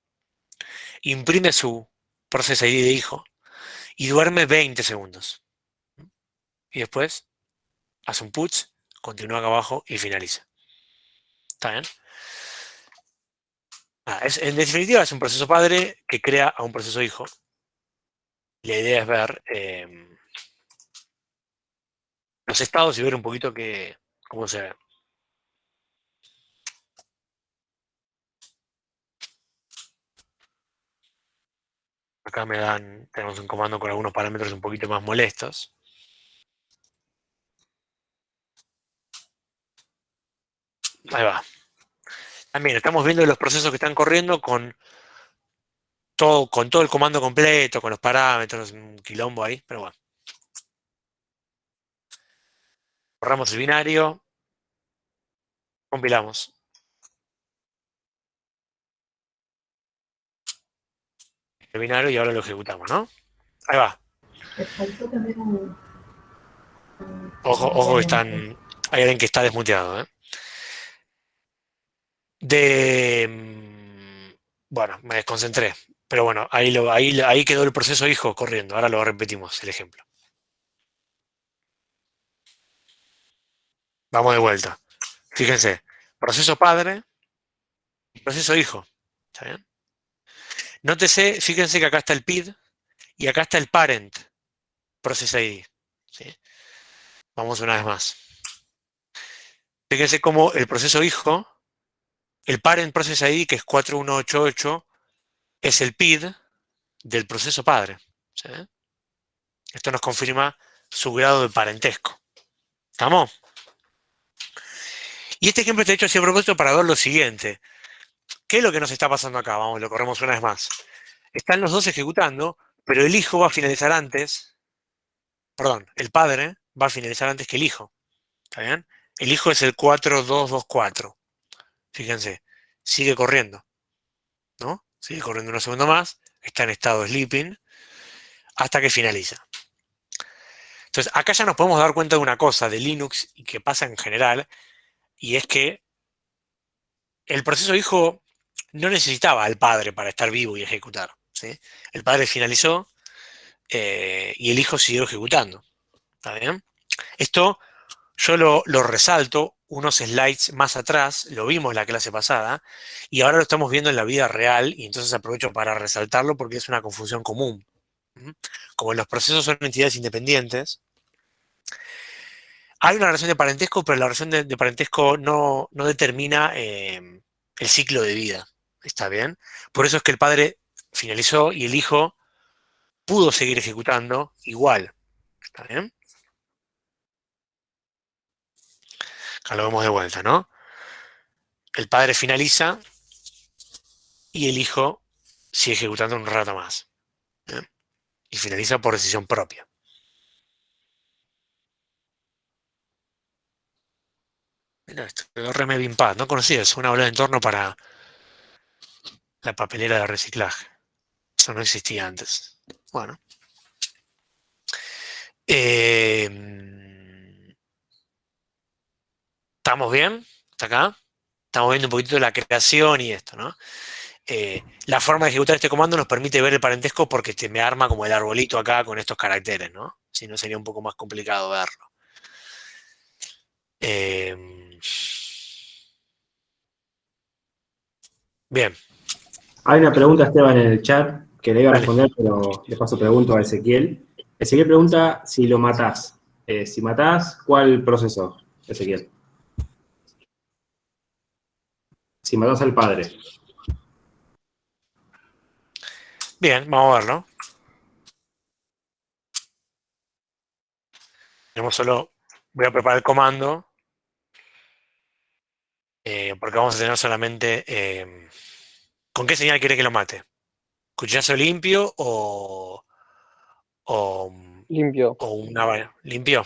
Imprime su process ID de hijo y duerme 20 segundos. Y después hace un puts, continúa acá abajo y finaliza. ¿Está bien? En definitiva, es un proceso padre que crea a un proceso hijo. La idea es ver los estados y ver un poquito cómo se ve. Acá tenemos un comando con algunos parámetros un poquito más molestos. Ahí va. También estamos viendo los procesos que están corriendo con todo el comando completo, con los parámetros, un quilombo ahí, pero bueno. Borramos el binario, compilamos. El binario y ahora lo ejecutamos, ¿no? Ahí va. Te faltó tener un... Ojo que hay alguien que está desmuteado, ¿eh? Bueno, me desconcentré. Pero bueno, ahí quedó el proceso hijo corriendo. Ahora lo repetimos, el ejemplo. Vamos de vuelta. Fíjense, proceso padre, proceso hijo. ¿Está bien? Nótese, fíjense que acá está el PID y acá está el parent process ID. ¿Sí? Vamos una vez más. Fíjense cómo el proceso hijo, el parent process ID, que es 4188, es el PID del proceso padre. ¿Sí? Esto nos confirma su grado de parentesco. ¿Estamos? Y este ejemplo está hecho así a propósito para ver lo siguiente. ¿Qué es lo que nos está pasando acá? Vamos, lo corremos una vez más. Están los dos ejecutando, pero el hijo va a finalizar antes. Perdón, el padre va a finalizar antes que el hijo. ¿Está bien? El hijo es el 4224. Fíjense, sigue corriendo, ¿no? Sigue corriendo unos segundos más, está en estado sleeping, hasta que finaliza. Entonces, acá ya nos podemos dar cuenta de una cosa de Linux y que pasa en general, y es que el proceso hijo no necesitaba al padre para estar vivo y ejecutar. ¿Sí? El padre finalizó y el hijo siguió ejecutando. ¿Está bien? Esto yo lo resalto unos slides más atrás, lo vimos en la clase pasada, y ahora lo estamos viendo en la vida real, y entonces aprovecho para resaltarlo porque es una confusión común. ¿Mm? Como los procesos son entidades independientes, hay una relación de parentesco, pero la relación de parentesco no determina el ciclo de vida. ¿Está bien? Por eso es que el padre finalizó y el hijo pudo seguir ejecutando igual. ¿Está bien? Acá lo vemos de vuelta, ¿no? El padre finaliza y el hijo sigue ejecutando un rato más. ¿Eh? Y finaliza por decisión propia. Mira esto, quedó re medio impad. No conocía eso, una bola de entorno para la papelera de reciclaje. Eso no existía antes. Bueno. ¿Estamos bien? ¿Hasta acá? Estamos viendo un poquito de la creación y esto, ¿no? La forma de ejecutar este comando nos permite ver el parentesco porque me arma como el arbolito acá con estos caracteres, ¿no? Si no sería un poco más complicado verlo. Bien. Hay una pregunta, Esteban, en el chat que le iba a Dale. responder, pero de paso pregunto a Ezequiel. Ezequiel pregunta si lo matás. Si matás, ¿cuál proceso, Ezequiel? Si matás al padre. Bien, vamos a verlo. Tenemos solo, voy a preparar el comando, porque vamos a tener solamente, ¿con qué señal quiere que lo mate? ¿Cuchillazo limpio o, Limpio, o una vara? ¿Limpio?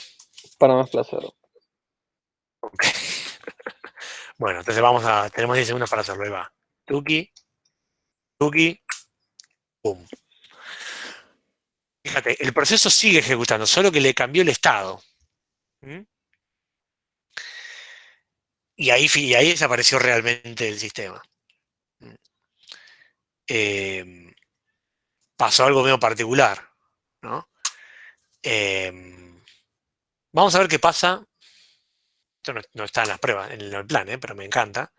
para más placer. Ok. Bueno, entonces tenemos 10 segundos para hacerlo, ahí va. Tuki, tuki, pum. Fíjate, el proceso sigue ejecutando, solo que le cambió el estado. ¿Mm? Y ahí desapareció realmente el sistema. ¿Mm? Pasó algo medio particular, ¿no? Vamos a ver qué pasa. Esto no está en las pruebas, en el plan, pero me encanta.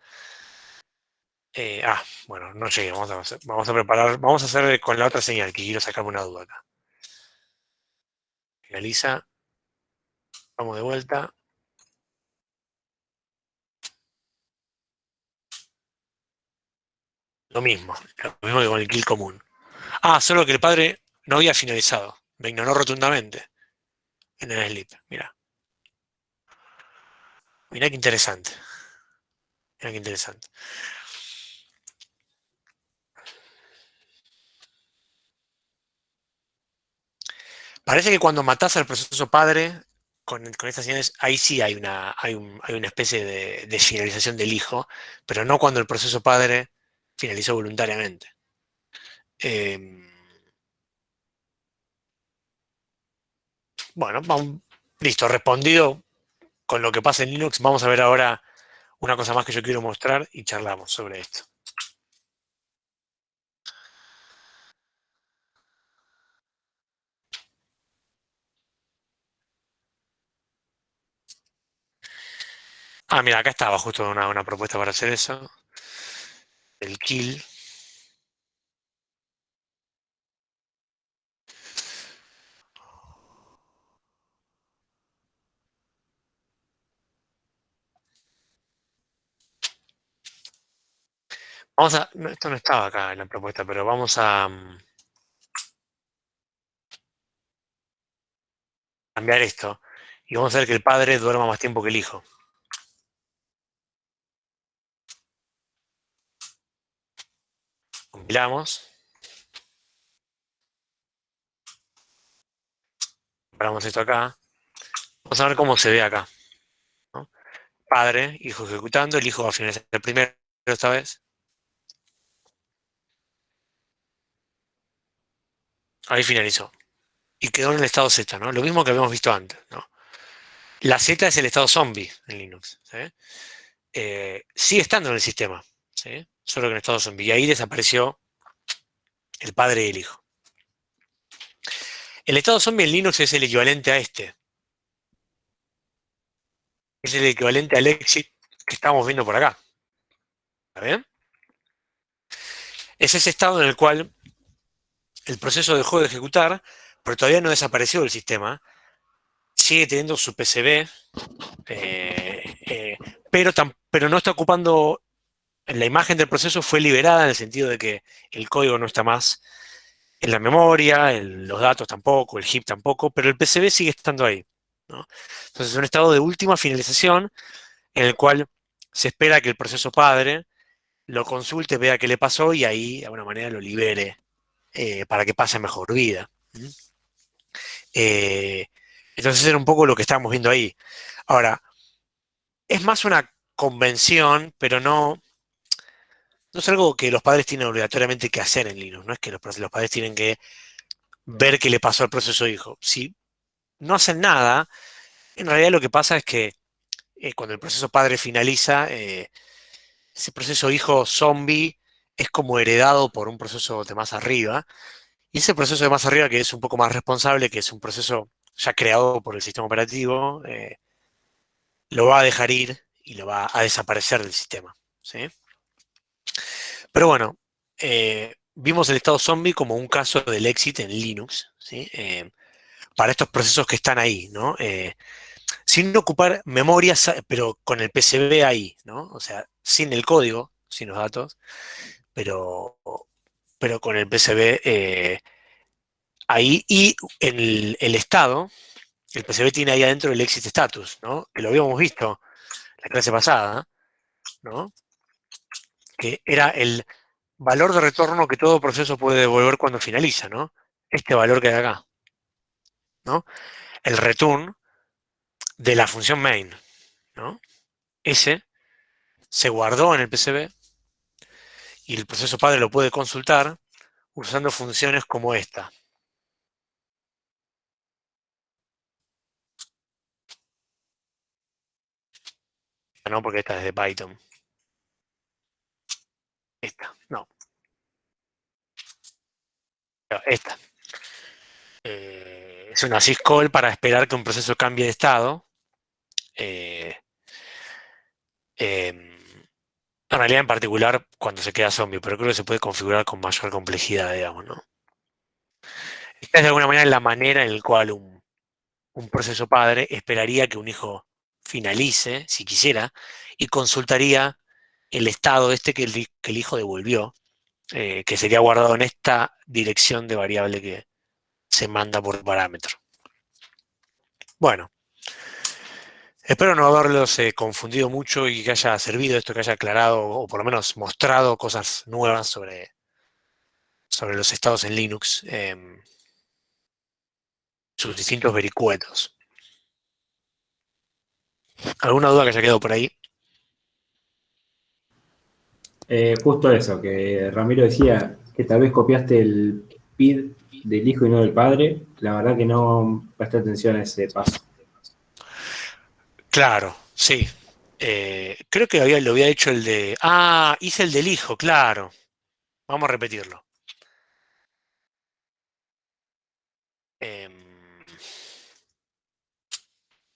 Bueno, no llegué. Vamos a preparar. Vamos a hacer con la otra señal, que quiero sacarme una duda acá. Finaliza. Vamos de vuelta. Lo mismo que con el kill común. Solo que el padre no había finalizado. Me ignoró rotundamente en el sleep. Mira. Mira qué interesante. Mira qué interesante. Parece que cuando matás al proceso padre, con estas señales, ahí sí hay una especie de finalización del hijo, pero no cuando el proceso padre finalizó voluntariamente. Eh, bueno, listo, respondido con lo que pasa en Linux, vamos a ver ahora una cosa más que yo quiero mostrar y charlamos sobre esto. Mira, acá estaba justo una propuesta para hacer eso. El kill. Esto no estaba acá en la propuesta, pero vamos a cambiar esto. Y vamos a ver que el padre duerma más tiempo que el hijo. Compilamos. Paramos esto acá. Vamos a ver cómo se ve acá, ¿no? Padre, hijo ejecutando. El hijo va a finalizar el primero esta vez. Ahí finalizó. Y quedó en el estado Z, ¿no? Lo mismo que habíamos visto antes, ¿no? La Z es el estado zombie en Linux, ¿sí? Sigue estando en el sistema, ¿sí? Solo que en estado zombie. Y ahí desapareció el padre y el hijo. El estado zombie en Linux es el equivalente a este. Es el equivalente al exit que estamos viendo por acá. ¿Está bien? Es ese estado en el cual el proceso dejó de ejecutar, pero todavía no desapareció del sistema. Sigue teniendo su PCB, pero no está ocupando. La imagen del proceso fue liberada en el sentido de que el código no está más en la memoria, los datos tampoco, el heap tampoco, pero el PCB sigue estando ahí, ¿no? Entonces es un estado de última finalización en el cual se espera que el proceso padre lo consulte, vea qué le pasó y ahí de alguna manera lo libere para que pase mejor vida. ¿Mm? Eh, entonces era un poco lo que estábamos viendo ahí. Ahora, es más una convención, pero no es algo que los padres tienen obligatoriamente que hacer en Linux. No es que los padres tienen que ver qué le pasó al proceso hijo. Si no hacen nada, en realidad lo que pasa es que cuando el proceso padre finaliza, ese proceso hijo zombie es como heredado por un proceso de más arriba. Y ese proceso de más arriba, que es un poco más responsable, que es un proceso ya creado por el sistema operativo, lo va a dejar ir y lo va a desaparecer del sistema. ¿Sí? Pero bueno, vimos el estado zombie como un caso del éxito en Linux, ¿sí? Para estos procesos que están ahí, ¿no? Sin ocupar memoria, pero con el PCB ahí, ¿no? O sea, sin el código, sin los datos, pero, pero con el PCB ahí y en el estado, el PCB tiene ahí adentro el exit status, ¿no? Que lo habíamos visto la clase pasada, ¿no? Que era el valor de retorno que todo proceso puede devolver cuando finaliza, ¿no? Este valor que hay acá, ¿no? El return de la función main, ¿no? Ese se guardó en el PCB y el proceso padre lo puede consultar usando funciones como esta. No, porque esta es de Python. Esta, no. Esta. Es una syscall para esperar que un proceso cambie de estado. Eh, en realidad, en particular, cuando se queda zombie, pero creo que se puede configurar con mayor complejidad, digamos, ¿no? Esta es de alguna manera la manera en la cual un proceso padre esperaría que un hijo finalice, si quisiera, y consultaría el estado este que el hijo devolvió, que sería guardado en esta dirección de variable que se manda por parámetro. Bueno, espero no haberlos confundido mucho y que haya servido esto, que haya aclarado o por lo menos mostrado cosas nuevas sobre los estados en Linux, sus distintos vericuetos. ¿Alguna duda que haya quedado por ahí? Justo eso, que Ramiro decía que tal vez copiaste el PID del hijo y no del padre. La verdad que no presté atención a ese paso. Claro, sí. Creo que lo había hecho el de... Ah, hice el del hijo, claro. Vamos a repetirlo. Em,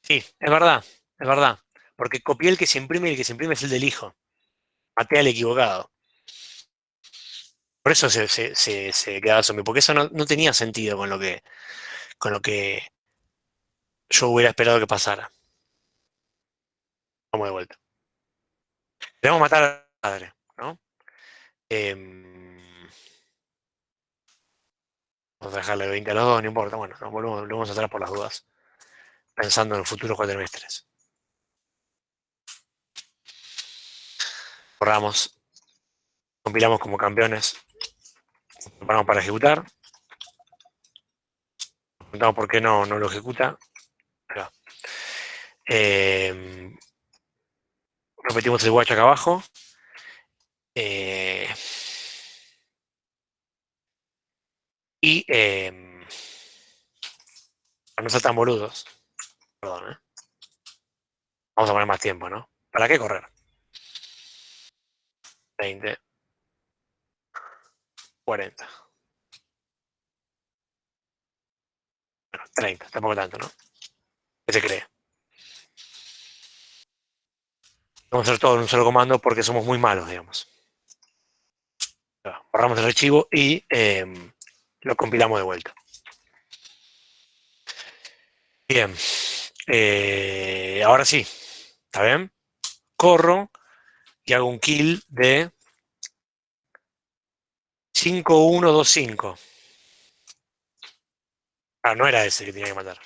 sí, es verdad, es verdad. Porque copié el que se imprime y el que se imprime es el del hijo. Maté al equivocado. Por eso se quedaba zombie, porque eso no tenía sentido con lo que yo hubiera esperado que pasara. Vamos de vuelta. Debemos matar al padre, ¿no? Vamos a dejarle 20 a los dos, no importa. Bueno, nos volvemos atrás por las dudas, pensando en los futuros cuatrimestres. Borramos, compilamos como campeones, preparamos para ejecutar. Nos preguntamos por qué no lo ejecuta. Repetimos el watch acá abajo. Y para no ser tan boludos, perdón, vamos a poner más tiempo, ¿no? ¿Para qué correr? 20, 40. Bueno, 30, tampoco tanto, ¿no? ¿Qué se cree? Vamos a hacer todo en un solo comando porque somos muy malos, digamos. Borramos el archivo y lo compilamos de vuelta. Bien. Ahora sí. ¿Está bien? Corro y hago un kill de 5125. Ah, no era ese que tenía que matar.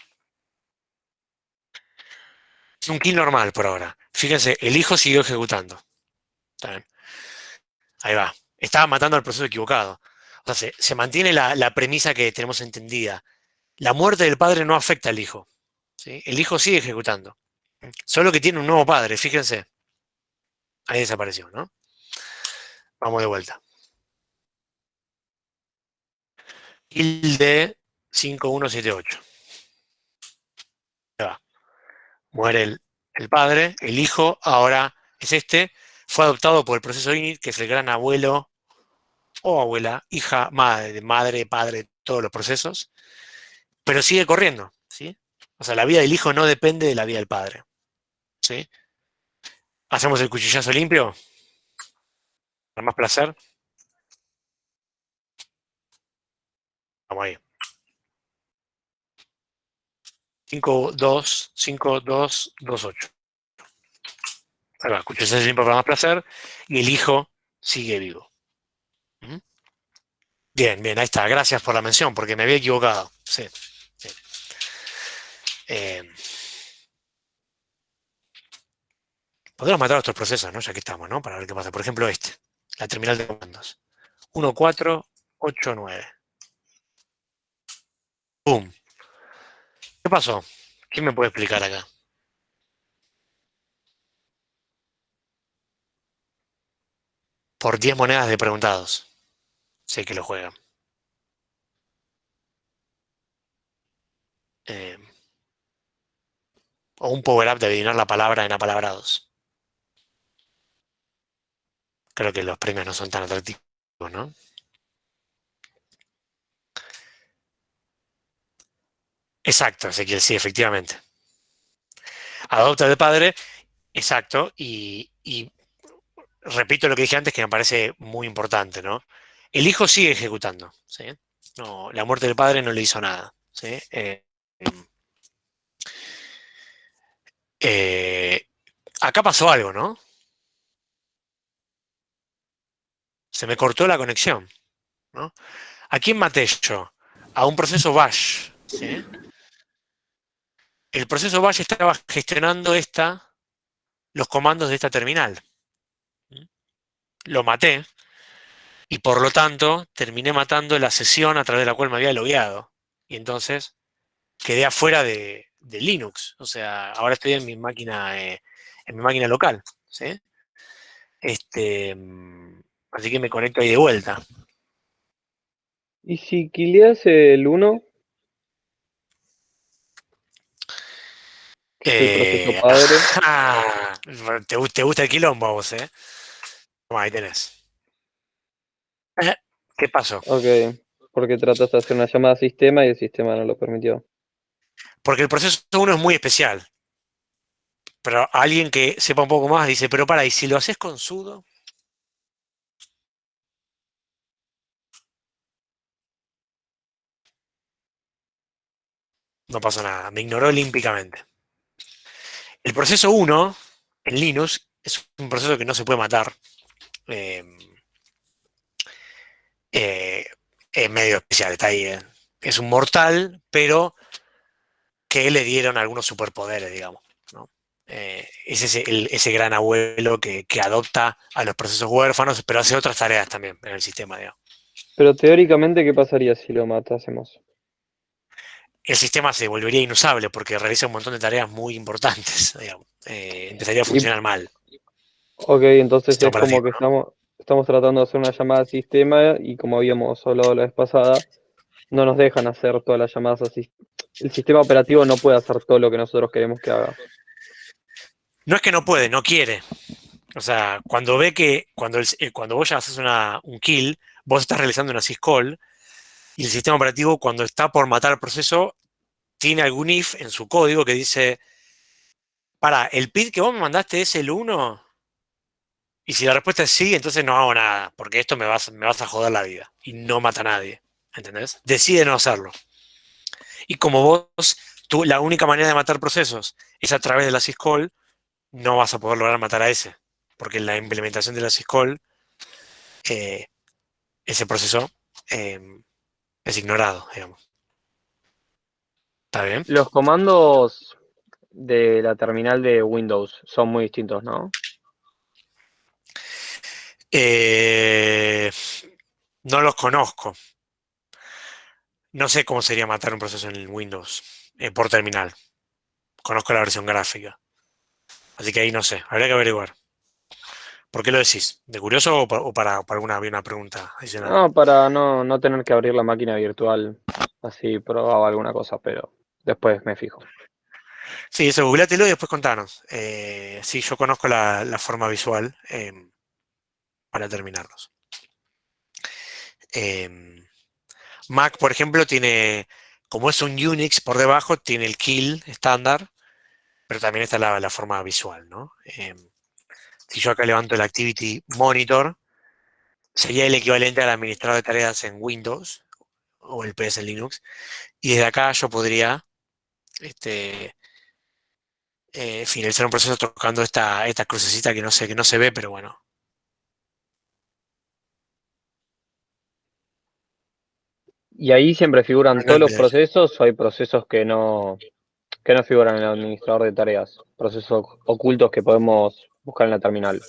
Es un kill normal por ahora. Fíjense, el hijo siguió ejecutando. ¿Está bien? Ahí va. Estaba matando al proceso equivocado. O sea, se mantiene la premisa que tenemos entendida. La muerte del padre no afecta al hijo. ¿Sí? El hijo sigue ejecutando. Solo que tiene un nuevo padre, fíjense. Ahí desapareció, ¿no? Vamos de vuelta. Tilde 5178. Ahí va. Muere el padre, el hijo, ahora es este. Fue adoptado por el proceso init, que es el gran abuelo o abuela, hija, madre, padre, todos los procesos, pero sigue corriendo, ¿sí? O sea, la vida del hijo no depende de la vida del padre, ¿sí? Hacemos el cuchillazo limpio, para más placer. Vamos ahí. 5, 2, 5, 2, 2, 8. Ahí va, cuchillazo limpio para más placer, y el hijo sigue vivo. ¿Mm? Bien, bien, ahí está. Gracias por la mención, porque me había equivocado. Sí, sí. Podemos matar otros procesos, ¿no? Ya que estamos, ¿no? Para ver qué pasa. Por ejemplo, la terminal de comandos. 1, 4, 8, 9. ¡Pum! ¿Qué pasó? ¿Quién me puede explicar acá? Por 10 monedas de preguntados. Sé que lo juegan. Eh, o un power-up de adivinar la palabra en apalabrados. Creo que los premios no son tan atractivos, ¿no? Exacto, Ezequiel, sí, efectivamente. Adopta de padre, exacto, y repito lo que dije antes que me parece muy importante, ¿no? El hijo sigue ejecutando, ¿sí? No, la muerte del padre no le hizo nada, ¿sí? Acá pasó algo, ¿no? Se me cortó la conexión, ¿no? ¿A quién maté yo? A un proceso bash, ¿sí? El proceso bash estaba gestionando los comandos de esta terminal. Lo maté y por lo tanto terminé matando la sesión a través de la cual me había logueado. Y entonces quedé afuera de Linux. O sea, ahora estoy en mi máquina local, ¿sí? Así que me conecto ahí de vuelta. ¿Y si quileas el 1, que es el proceso Eh, padre? te gusta el quilombo a vos, ¿eh? Toma, ahí tenés. Eh, ¿Qué pasó? Ok, porque tratas de hacer una llamada a sistema y el sistema no lo permitió. Porque el proceso uno es muy especial. Pero alguien que sepa un poco más dice, pero para, ¿y si lo haces con sudo? No pasa nada, me ignoró olímpicamente. El proceso uno en Linux es un proceso que no se puede matar. Eh, eh, es medio especial, está ahí. Es un mortal, pero que le dieron algunos superpoderes, digamos, ¿no? Es ese gran abuelo que adopta a los procesos huérfanos, pero hace otras tareas también en el sistema, digamos. Pero teóricamente, ¿qué pasaría si lo matásemos? El sistema se volvería inusable porque realiza un montón de tareas muy importantes, digamos. Empezaría a Y, funcionar mal el ok, entonces sistema es como operativo, que ¿no? estamos tratando de hacer una llamada al sistema y como habíamos hablado la vez pasada, no nos dejan hacer todas las llamadas así. El sistema operativo no puede hacer todo lo que nosotros queremos que haga. No es que no puede, no quiere. O sea, cuando ve que, cuando vos ya haces un kill, vos estás realizando una syscall y el sistema operativo cuando está por matar el proceso tiene algún if en su código que dice, para, el PID que vos me mandaste es el 1 y si la respuesta es sí, entonces no hago nada, porque esto me vas a joder la vida y no mata a nadie, ¿entendés? Decide no hacerlo. Y como la única manera de matar procesos es a través de la syscall, no vas a poder lograr matar a ese, porque en la implementación de la syscall, eh, ese proceso eh, es ignorado, digamos. ¿Está bien? Los comandos de la terminal de Windows son muy distintos, ¿no? No los conozco. No sé cómo sería matar un proceso en Windows por terminal. Conozco la versión gráfica. Así que ahí no sé, habría que averiguar. ¿Por qué lo decís? ¿De curioso o para una pregunta adicional? No, para no tener que abrir la máquina virtual. Así probaba alguna cosa, pero después me fijo. Sí, eso, googleátelo y después contanos. Sí, yo conozco la forma visual para terminarlos. Mac, por ejemplo, tiene, como es un Unix por debajo, tiene el kill estándar, pero también está la forma visual, ¿no? Si yo acá levanto el Activity Monitor, sería el equivalente al administrador de tareas en Windows o el PS en Linux, y desde acá yo podría este, finalizar un proceso tocando esta crucecita que no se ve, pero bueno. ¿Y ahí siempre figuran Acá todos el los PDF. procesos o hay procesos que no figuran en el administrador de tareas? Procesos ocultos que podemos buscar en la terminal.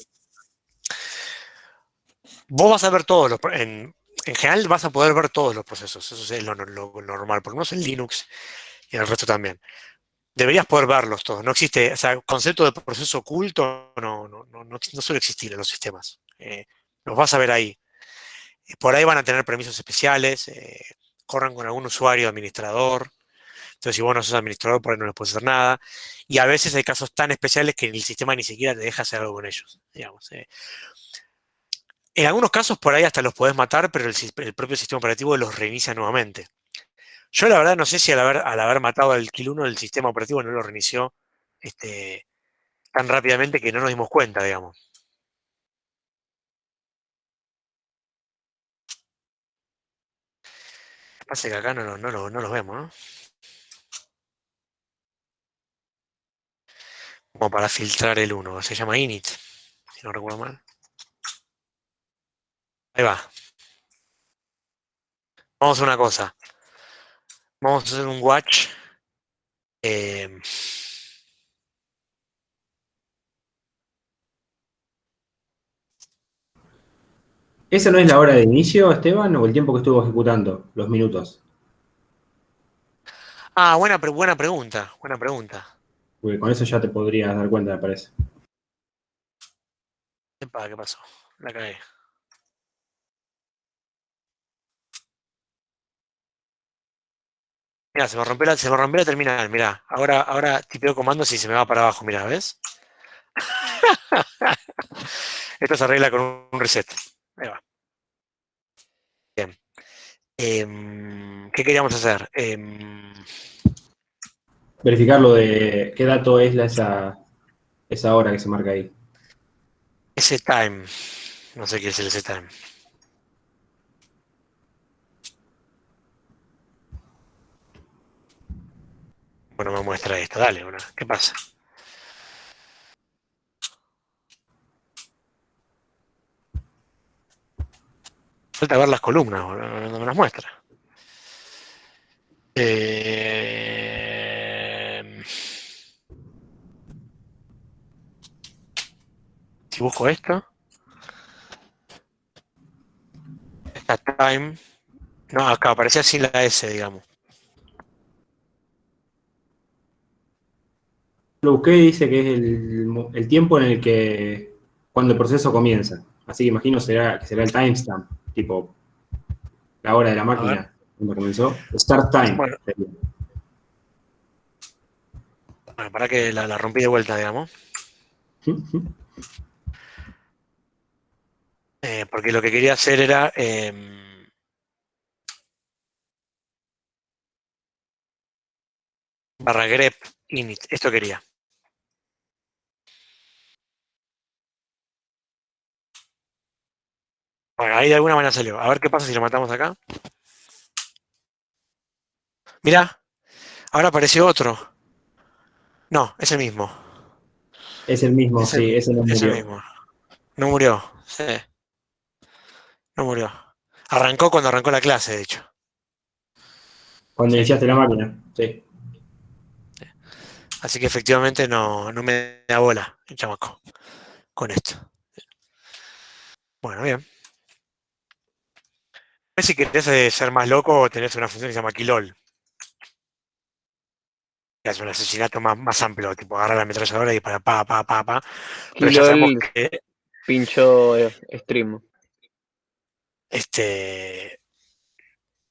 Vos vas a ver todos en general vas a poder ver todos los procesos, eso es lo normal, por lo menos en Linux y en el resto también. Deberías poder verlos todos, no existe, o sea, el concepto de proceso oculto no suele existir en los sistemas. Los vas a ver ahí. Por ahí van a tener permisos especiales, corran con algún usuario administrador, entonces si vos no sos administrador por ahí no les puedes hacer nada, y a veces hay casos tan especiales que el sistema ni siquiera te deja hacer algo con ellos, digamos. En algunos casos por ahí hasta los podés matar, pero el propio sistema operativo los reinicia nuevamente. Yo la verdad no sé si al haber matado al Kill 1 el sistema operativo no lo reinició este, tan rápidamente que no nos dimos cuenta, digamos. Pasa que acá no los vemos, ¿no? Como para filtrar el 1, se llama init, si no recuerdo mal. Ahí va. Vamos a hacer una cosa. Vamos a hacer un watch. eh, ¿Esa no es la hora de inicio, Esteban, o el tiempo que estuvo ejecutando? Los minutos. buena pregunta, buena pregunta. Porque con eso ya te podrías dar cuenta, me parece. Epa, ¿qué pasó? La cagué. Mira, se me rompió la terminal, mira. Ahora tipeo comandos y se me va para abajo, mira, ¿ves? Esto se arregla con un reset. Ahí va. Bien. ¿Qué queríamos hacer? Verificar lo de qué dato es esa hora que se marca ahí. Ese time. No sé qué es el ese time. Bueno, me muestra esto. Dale, bueno, ¿qué pasa? Falta ver las columnas, no me las muestra. Si busco esto, esta time. No, acá aparece así la S, digamos. Lo busqué y dice que es el tiempo en el que, cuando el proceso comienza. Así que imagino que será el timestamp, tipo la hora de la A ver. máquina cuando comenzó. Start time. Bueno, para que la rompí de vuelta, digamos. Porque lo que quería hacer era barra grep init. Esto quería. Bueno, ahí de alguna manera salió. A ver qué pasa si lo matamos acá. Mirá, ahora apareció otro. No, es el mismo. Es el mismo, Es el sí, mismo. ese no Es el murió. mismo. No murió. Sí, no murió. Arrancó cuando arrancó la clase, de hecho. Cuando Sí. iniciaste la máquina, sí. Así que efectivamente no me da bola el chamaco con esto. Bueno, bien. si querés ser más loco, tenés una función que se llama Kilol, que es un asesinato más amplio, tipo agarra la ametralladora y para pa. Pero ya Kilo sabemos él que pinchó stream.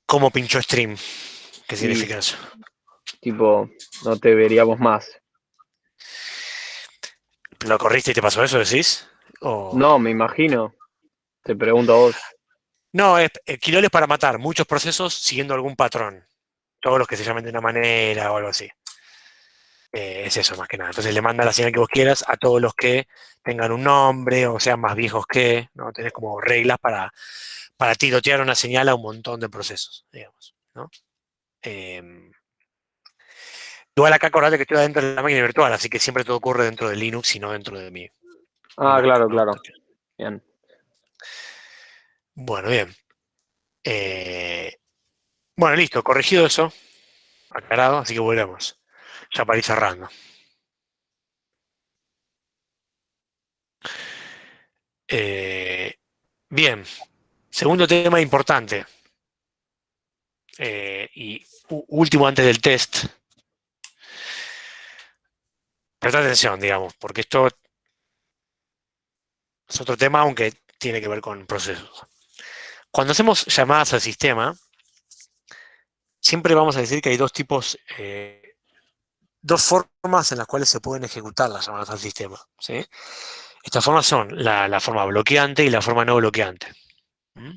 cómo pinchó stream. ¿Qué Y significa eso? tipo, no te veríamos más. ¿Lo corriste y te pasó eso, decís? O... No, me imagino. Te pregunto a vos. No, Kilol es para matar muchos procesos siguiendo algún patrón. Todos los que se llamen de una manera o algo así. Es eso más que nada. Entonces le manda la señal que vos quieras a todos los que tengan un nombre o sean más viejos que, ¿no? Tenés como reglas para tirotear una señal a un montón de procesos, digamos, ¿no? Igual acá acordate que estoy dentro de la máquina virtual, así que siempre todo ocurre dentro de Linux y no dentro de mi Ah, Mac, claro, ¿no? claro. Bien. Bueno, bien. Bueno, listo, corregido eso, aclarado, así que volvemos. Ya para ir cerrando. Bien, segundo tema importante. Y último antes del test. Presta atención, digamos, porque esto es otro tema, aunque tiene que ver con procesos. Cuando hacemos llamadas al sistema, siempre vamos a decir que hay dos formas en las cuales se pueden ejecutar las llamadas al sistema, ¿sí? Estas formas son la forma bloqueante y la forma no bloqueante. ¿Mm?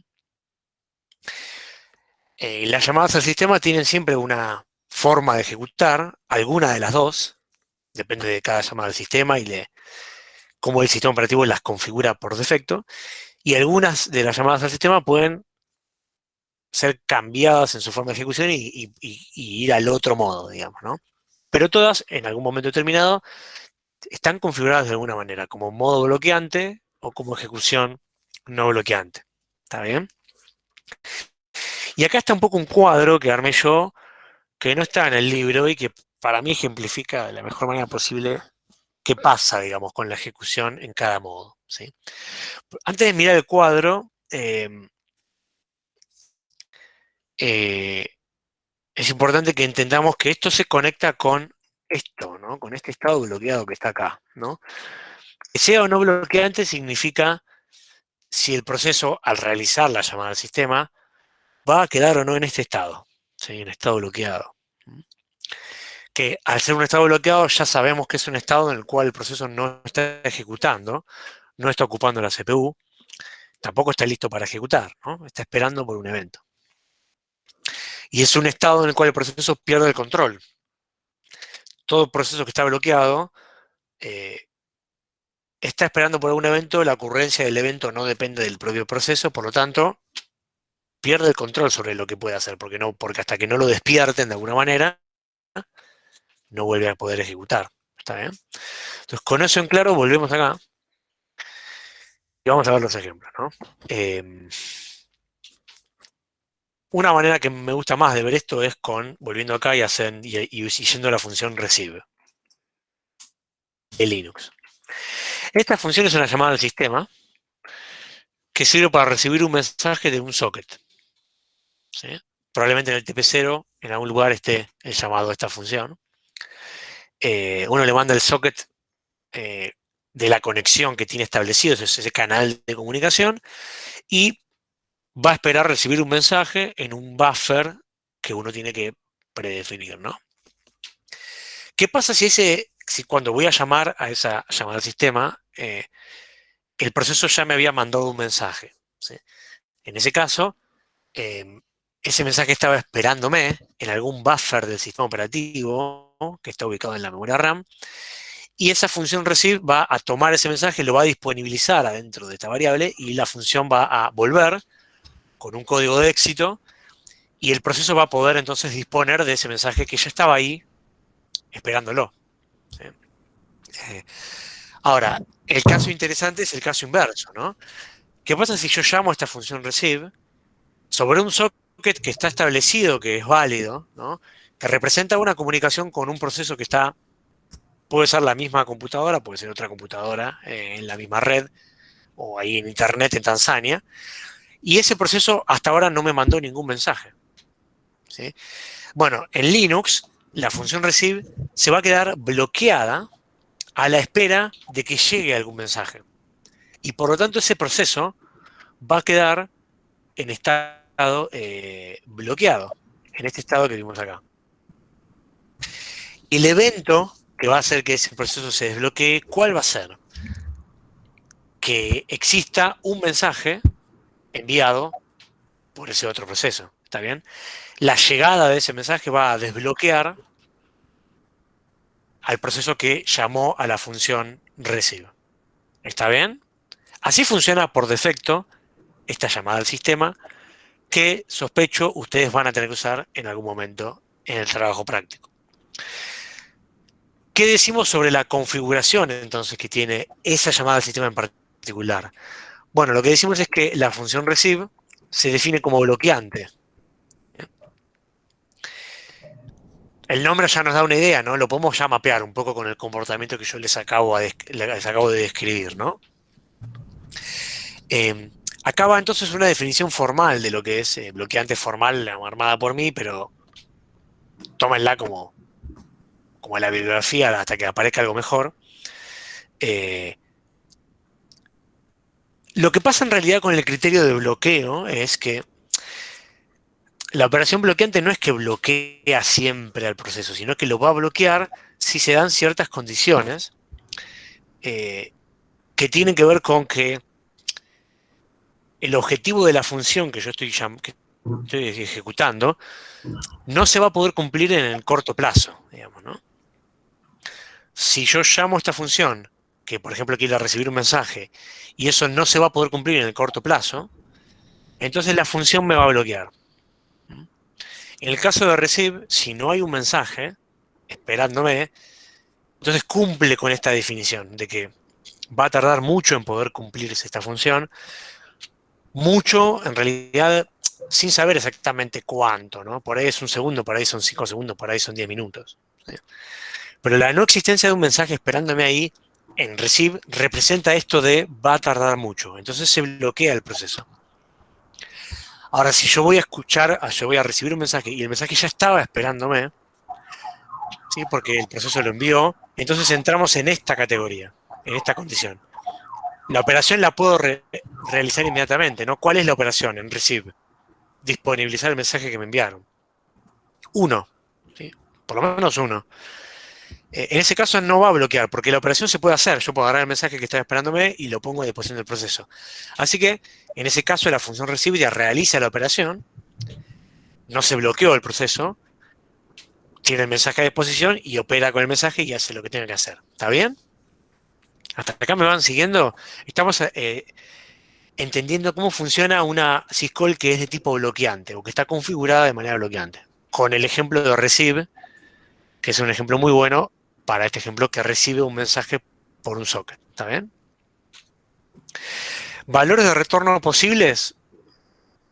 Las llamadas al sistema tienen siempre una forma de ejecutar, alguna de las dos, depende de cada llamada al sistema y de cómo el sistema operativo las configura por defecto, y algunas de las llamadas al sistema pueden ser cambiadas en su forma de ejecución y ir al otro modo, digamos, ¿no? Pero todas, en algún momento determinado, están configuradas de alguna manera, como modo bloqueante o como ejecución no bloqueante. ¿Está bien? Y acá está un poco un cuadro que armé yo, que no está en el libro y que para mí ejemplifica de la mejor manera posible qué pasa, digamos, con la ejecución en cada modo, ¿sí? Antes de mirar el cuadro, eh, es importante que entendamos que esto se conecta con esto, ¿no? Con este estado bloqueado que está acá, ¿no? Que sea o no bloqueante significa si el proceso, al realizar la llamada al sistema, va a quedar o no en este estado, ¿sí? En estado bloqueado. Que al ser un estado bloqueado ya sabemos que es un estado en el cual el proceso no está ejecutando, no está ocupando la CPU, tampoco está listo para ejecutar, ¿no? Está esperando por un evento. Y es un estado en el cual el proceso pierde el control. Todo proceso que está bloqueado eh, está esperando por algún evento, la ocurrencia del evento no depende del propio proceso, por lo tanto, pierde el control sobre lo que puede hacer, porque hasta que no lo despierten de alguna manera, no vuelve a poder ejecutar. ¿Está bien? Entonces, con eso en claro, volvemos acá y vamos a ver los ejemplos, ¿no? Una manera que me gusta más de ver esto es volviendo acá y yendo a la función receive de Linux. Esta función es una llamada al sistema que sirve para recibir un mensaje de un socket, ¿sí? Probablemente en el TP0 en algún lugar esté el llamado a esta función. Uno le manda el socket de la conexión que tiene establecido, ese canal de comunicación, y va a esperar recibir un mensaje en un buffer que uno tiene que predefinir, ¿no? ¿Qué pasa si cuando voy a llamar a esa llamada al sistema, el proceso ya me había mandado un mensaje, ¿sí? En ese caso, ese mensaje estaba esperándome en algún buffer del sistema operativo, ¿no? Que está ubicado en la memoria RAM, y esa función receive va a tomar ese mensaje, lo va a disponibilizar adentro de esta variable, y la función va a volver con un código de éxito, y el proceso va a poder entonces disponer de ese mensaje que ya estaba ahí esperándolo, ¿sí? Ahora, el caso interesante es el caso inverso, ¿no? ¿Qué pasa si yo llamo a esta función receive sobre un socket que está establecido, que es válido, ¿no? Que representa una comunicación con un proceso que puede ser la misma computadora, puede ser otra computadora en la misma red, o ahí en internet en Tanzania, y ese proceso hasta ahora no me mandó ningún mensaje, ¿sí? Bueno, en Linux, la función receive se va a quedar bloqueada a la espera de que llegue algún mensaje. Y por lo tanto ese proceso va a quedar en estado bloqueado, en este estado que vimos acá. El evento que va a hacer que ese proceso se desbloquee, ¿cuál va a ser? Que exista un mensaje enviado por ese otro proceso, ¿está bien? La llegada de ese mensaje va a desbloquear al proceso que llamó a la función receive. ¿Está bien? Así funciona por defecto esta llamada al sistema que sospecho ustedes van a tener que usar en algún momento en el trabajo práctico. ¿Qué decimos sobre la configuración entonces que tiene esa llamada al sistema en particular? Bueno, lo que decimos es que la función receive se define como bloqueante. El nombre ya nos da una idea, ¿no? Lo podemos ya mapear un poco con el comportamiento que yo les acabo de describir, ¿no? Acá va entonces una definición formal de lo que es bloqueante formal armada por mí, pero tómenla como la bibliografía hasta que aparezca algo mejor. Lo que pasa en realidad con el criterio de bloqueo es que la operación bloqueante no es que bloquea siempre al proceso, sino que lo va a bloquear si se dan ciertas condiciones que tienen que ver con que el objetivo de la función que yo estoy ejecutando no se va a poder cumplir en el corto plazo, digamos, ¿no? Si yo llamo a esta función, que por ejemplo quiere recibir un mensaje, y eso no se va a poder cumplir en el corto plazo, entonces la función me va a bloquear. En el caso de receive, si no hay un mensaje esperándome, entonces cumple con esta definición de que va a tardar mucho en poder cumplirse esta función, mucho en realidad sin saber exactamente cuánto, ¿no? Por ahí es un segundo, por ahí son 5 segundos, por ahí son 10 minutos, ¿sí? Pero la no existencia de un mensaje esperándome ahí en receive representa esto de va a tardar mucho, entonces se bloquea el proceso. Ahora, si yo voy a escuchar, yo voy a recibir un mensaje y el mensaje ya estaba esperándome, ¿sí? Porque el proceso lo envió, entonces entramos en esta categoría, en esta condición. La operación la puedo realizar inmediatamente, ¿no? ¿Cuál es la operación en receive? Disponibilizar el mensaje que me enviaron. Uno, ¿sí? Por lo menos uno. En ese caso no va a bloquear, porque la operación se puede hacer. Yo puedo agarrar el mensaje que estaba esperándome y lo pongo a disposición del proceso. Así que, en ese caso, la función receive ya realiza la operación, no se bloqueó el proceso, tiene el mensaje a disposición y opera con el mensaje y hace lo que tiene que hacer. ¿Está bien? ¿Hasta acá me van siguiendo? Estamos entendiendo cómo funciona una syscall que es de tipo bloqueante o que está configurada de manera bloqueante. Con el ejemplo de receive, que es un ejemplo muy bueno para este ejemplo que recibe un mensaje por un socket. ¿Está bien? Valores de retorno posibles.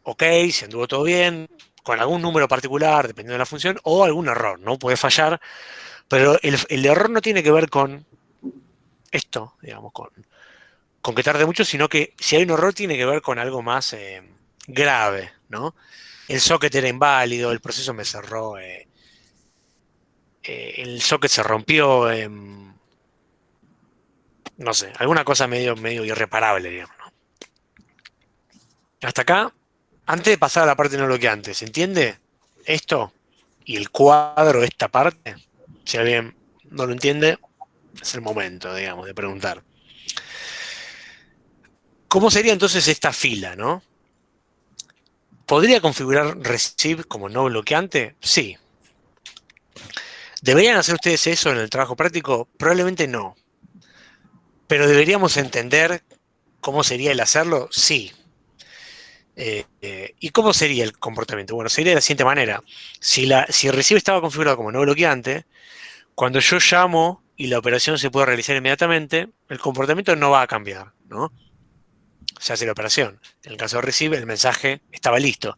Ok, si anduvo todo bien, con algún número particular, dependiendo de la función, o algún error, ¿no? Puede fallar, pero el error no tiene que ver con esto, digamos, con que tarde mucho, sino que si hay un error tiene que ver con algo más grave, ¿no? El socket era inválido, el proceso me cerró, el socket se rompió, no sé, alguna cosa medio irreparable, digamos, ¿no? Hasta acá, antes de pasar a la parte no bloqueante, ¿se entiende esto? Y el cuadro, esta parte, si alguien no lo entiende, es el momento, digamos, de preguntar. ¿Cómo sería entonces esta fila, no? ¿Podría configurar receive como no bloqueante? Sí. ¿Deberían hacer ustedes eso en el trabajo práctico? Probablemente no. ¿Pero deberíamos entender cómo sería el hacerlo? Sí. ¿Y cómo sería el comportamiento? Bueno, sería de la siguiente manera. Si receive estaba configurado como no bloqueante, cuando yo llamo y la operación se puede realizar inmediatamente, el comportamiento no va a cambiar, ¿no? Se hace la operación. En el caso de receive, el mensaje estaba listo.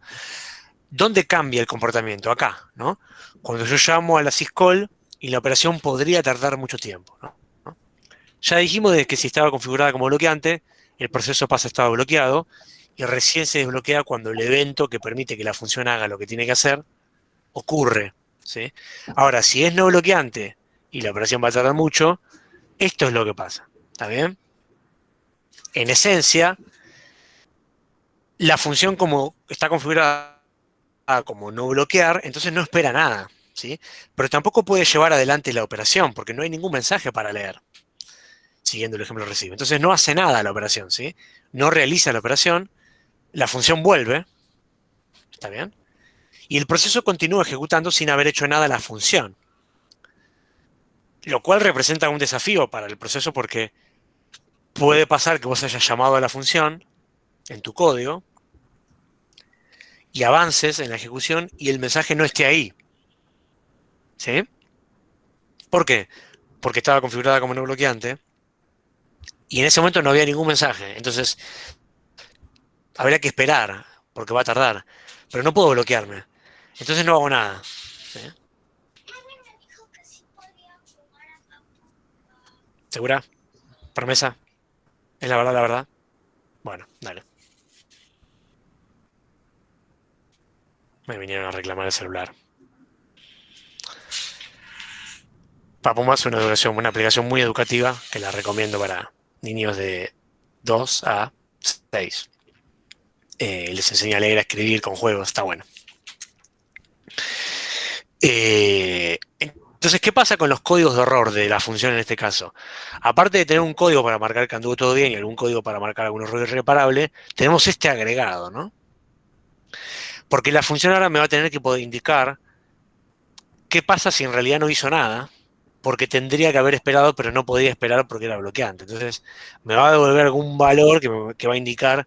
¿Dónde cambia el comportamiento? Acá, ¿no? Cuando yo llamo a la syscall y la operación podría tardar mucho tiempo, ¿no? Ya dijimos de que si estaba configurada como bloqueante, el proceso pasa a estado bloqueado y recién se desbloquea cuando el evento que permite que la función haga lo que tiene que hacer ocurre, ¿sí? Ahora, si es no bloqueante y la operación va a tardar mucho, esto es lo que pasa, ¿está bien? En esencia, la función como está configurada como no bloquear, entonces no espera nada, ¿sí? Pero tampoco puede llevar adelante la operación, porque no hay ningún mensaje para leer, siguiendo el ejemplo recibe. Entonces no hace nada la operación, ¿sí? No realiza la operación, la función vuelve, ¿está bien? Y el proceso continúa ejecutando sin haber hecho nada la función, lo cual representa un desafío para el proceso porque puede pasar que vos hayas llamado a la función en tu código y avances en la ejecución y el mensaje no esté ahí, ¿sí? ¿Por qué? Porque estaba configurada como no bloqueante y en ese momento no había ningún mensaje. Entonces, habría que esperar, porque va a tardar. Pero no puedo bloquearme. Entonces no hago nada. ¿Sí? ¿Segura? ¿Promesa? ¿Es la verdad, la verdad? Bueno, dale. Me vinieron a reclamar el celular. Papumo es una aplicación muy educativa que la recomiendo para niños de 2 a 6. Les enseña a leer, a escribir con juegos, está bueno. Entonces, ¿qué pasa con los códigos de error de la función en este caso? Aparte de tener un código para marcar que anduvo todo bien y algún código para marcar algún error irreparable, tenemos este agregado, ¿no? Porque la función ahora me va a tener que poder indicar qué pasa si en realidad no hizo nada, porque tendría que haber esperado, pero no podía esperar porque era bloqueante. Entonces, me va a devolver algún valor que va a indicar,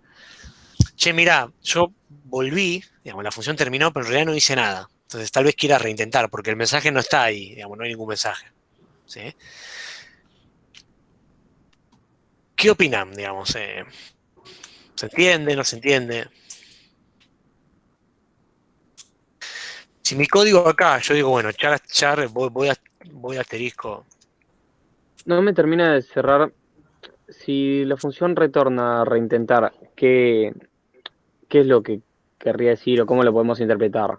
che, mirá, yo volví, digamos, la función terminó, pero en realidad no hice nada. Entonces, tal vez quiera reintentar, porque el mensaje no está ahí, digamos, no hay ningún mensaje. ¿Sí? ¿Qué opinan, digamos? ¿Se entiende, no se entiende? Si mi código acá, yo digo, bueno, char, voy a asterisco. No me termina de cerrar. Si la función retorna a reintentar, ¿qué es lo que querría decir o cómo lo podemos interpretar?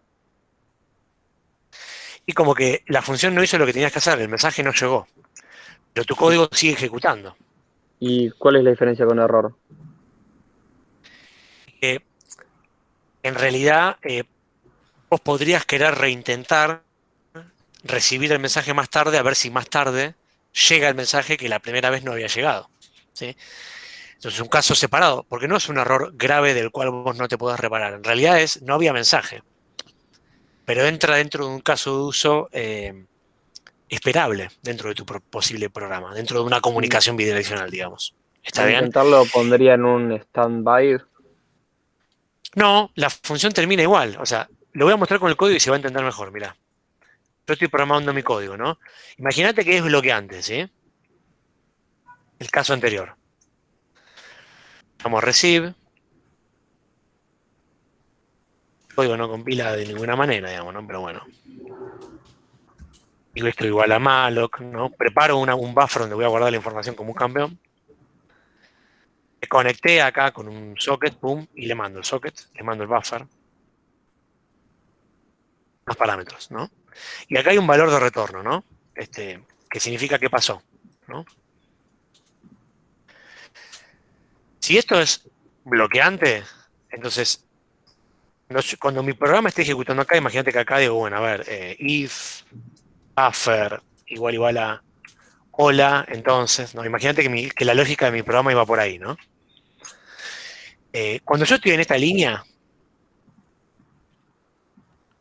Y como que la función no hizo lo que tenías que hacer, el mensaje no llegó, pero tu ¿Y, código sigue ejecutando. y cuál es la diferencia con error? Eh, en realidad, vos podrías querer reintentar recibir el mensaje más tarde, a ver si más tarde llega el mensaje que la primera vez no había llegado. ¿Sí? Entonces, un caso separado, porque no es un error grave del cual vos no te podés reparar. En realidad no había mensaje, pero entra dentro de un caso de uso esperable dentro de tu posible programa, dentro de una Y comunicación bidireccional, digamos. ¿Está bien? reintentarlo pondría en un stand-by. No, la función termina igual. O sea, lo voy a mostrar con el código y se va a entender mejor. Mirá, yo estoy programando mi código, ¿no? Imagínate que es bloqueante, ¿sí? El caso anterior. Vamos a receive. El código no compila de ninguna manera, digamos, ¿no? Pero bueno. Digo esto igual a malloc, ¿no? Preparo un buffer donde voy a guardar la información como un campeón. Me conecté acá con un socket, pum, y le mando el socket, le mando el buffer. Los parámetros, ¿no? Y acá hay un valor de retorno, ¿no? Que significa qué pasó, ¿no? Si esto es bloqueante, entonces, cuando mi programa esté ejecutando acá, imagínate que acá digo, bueno, a ver, if buffer igual a hola, entonces, ¿no? Imagínate que la lógica de mi programa iba por ahí, ¿no? Cuando yo estoy en esta línea,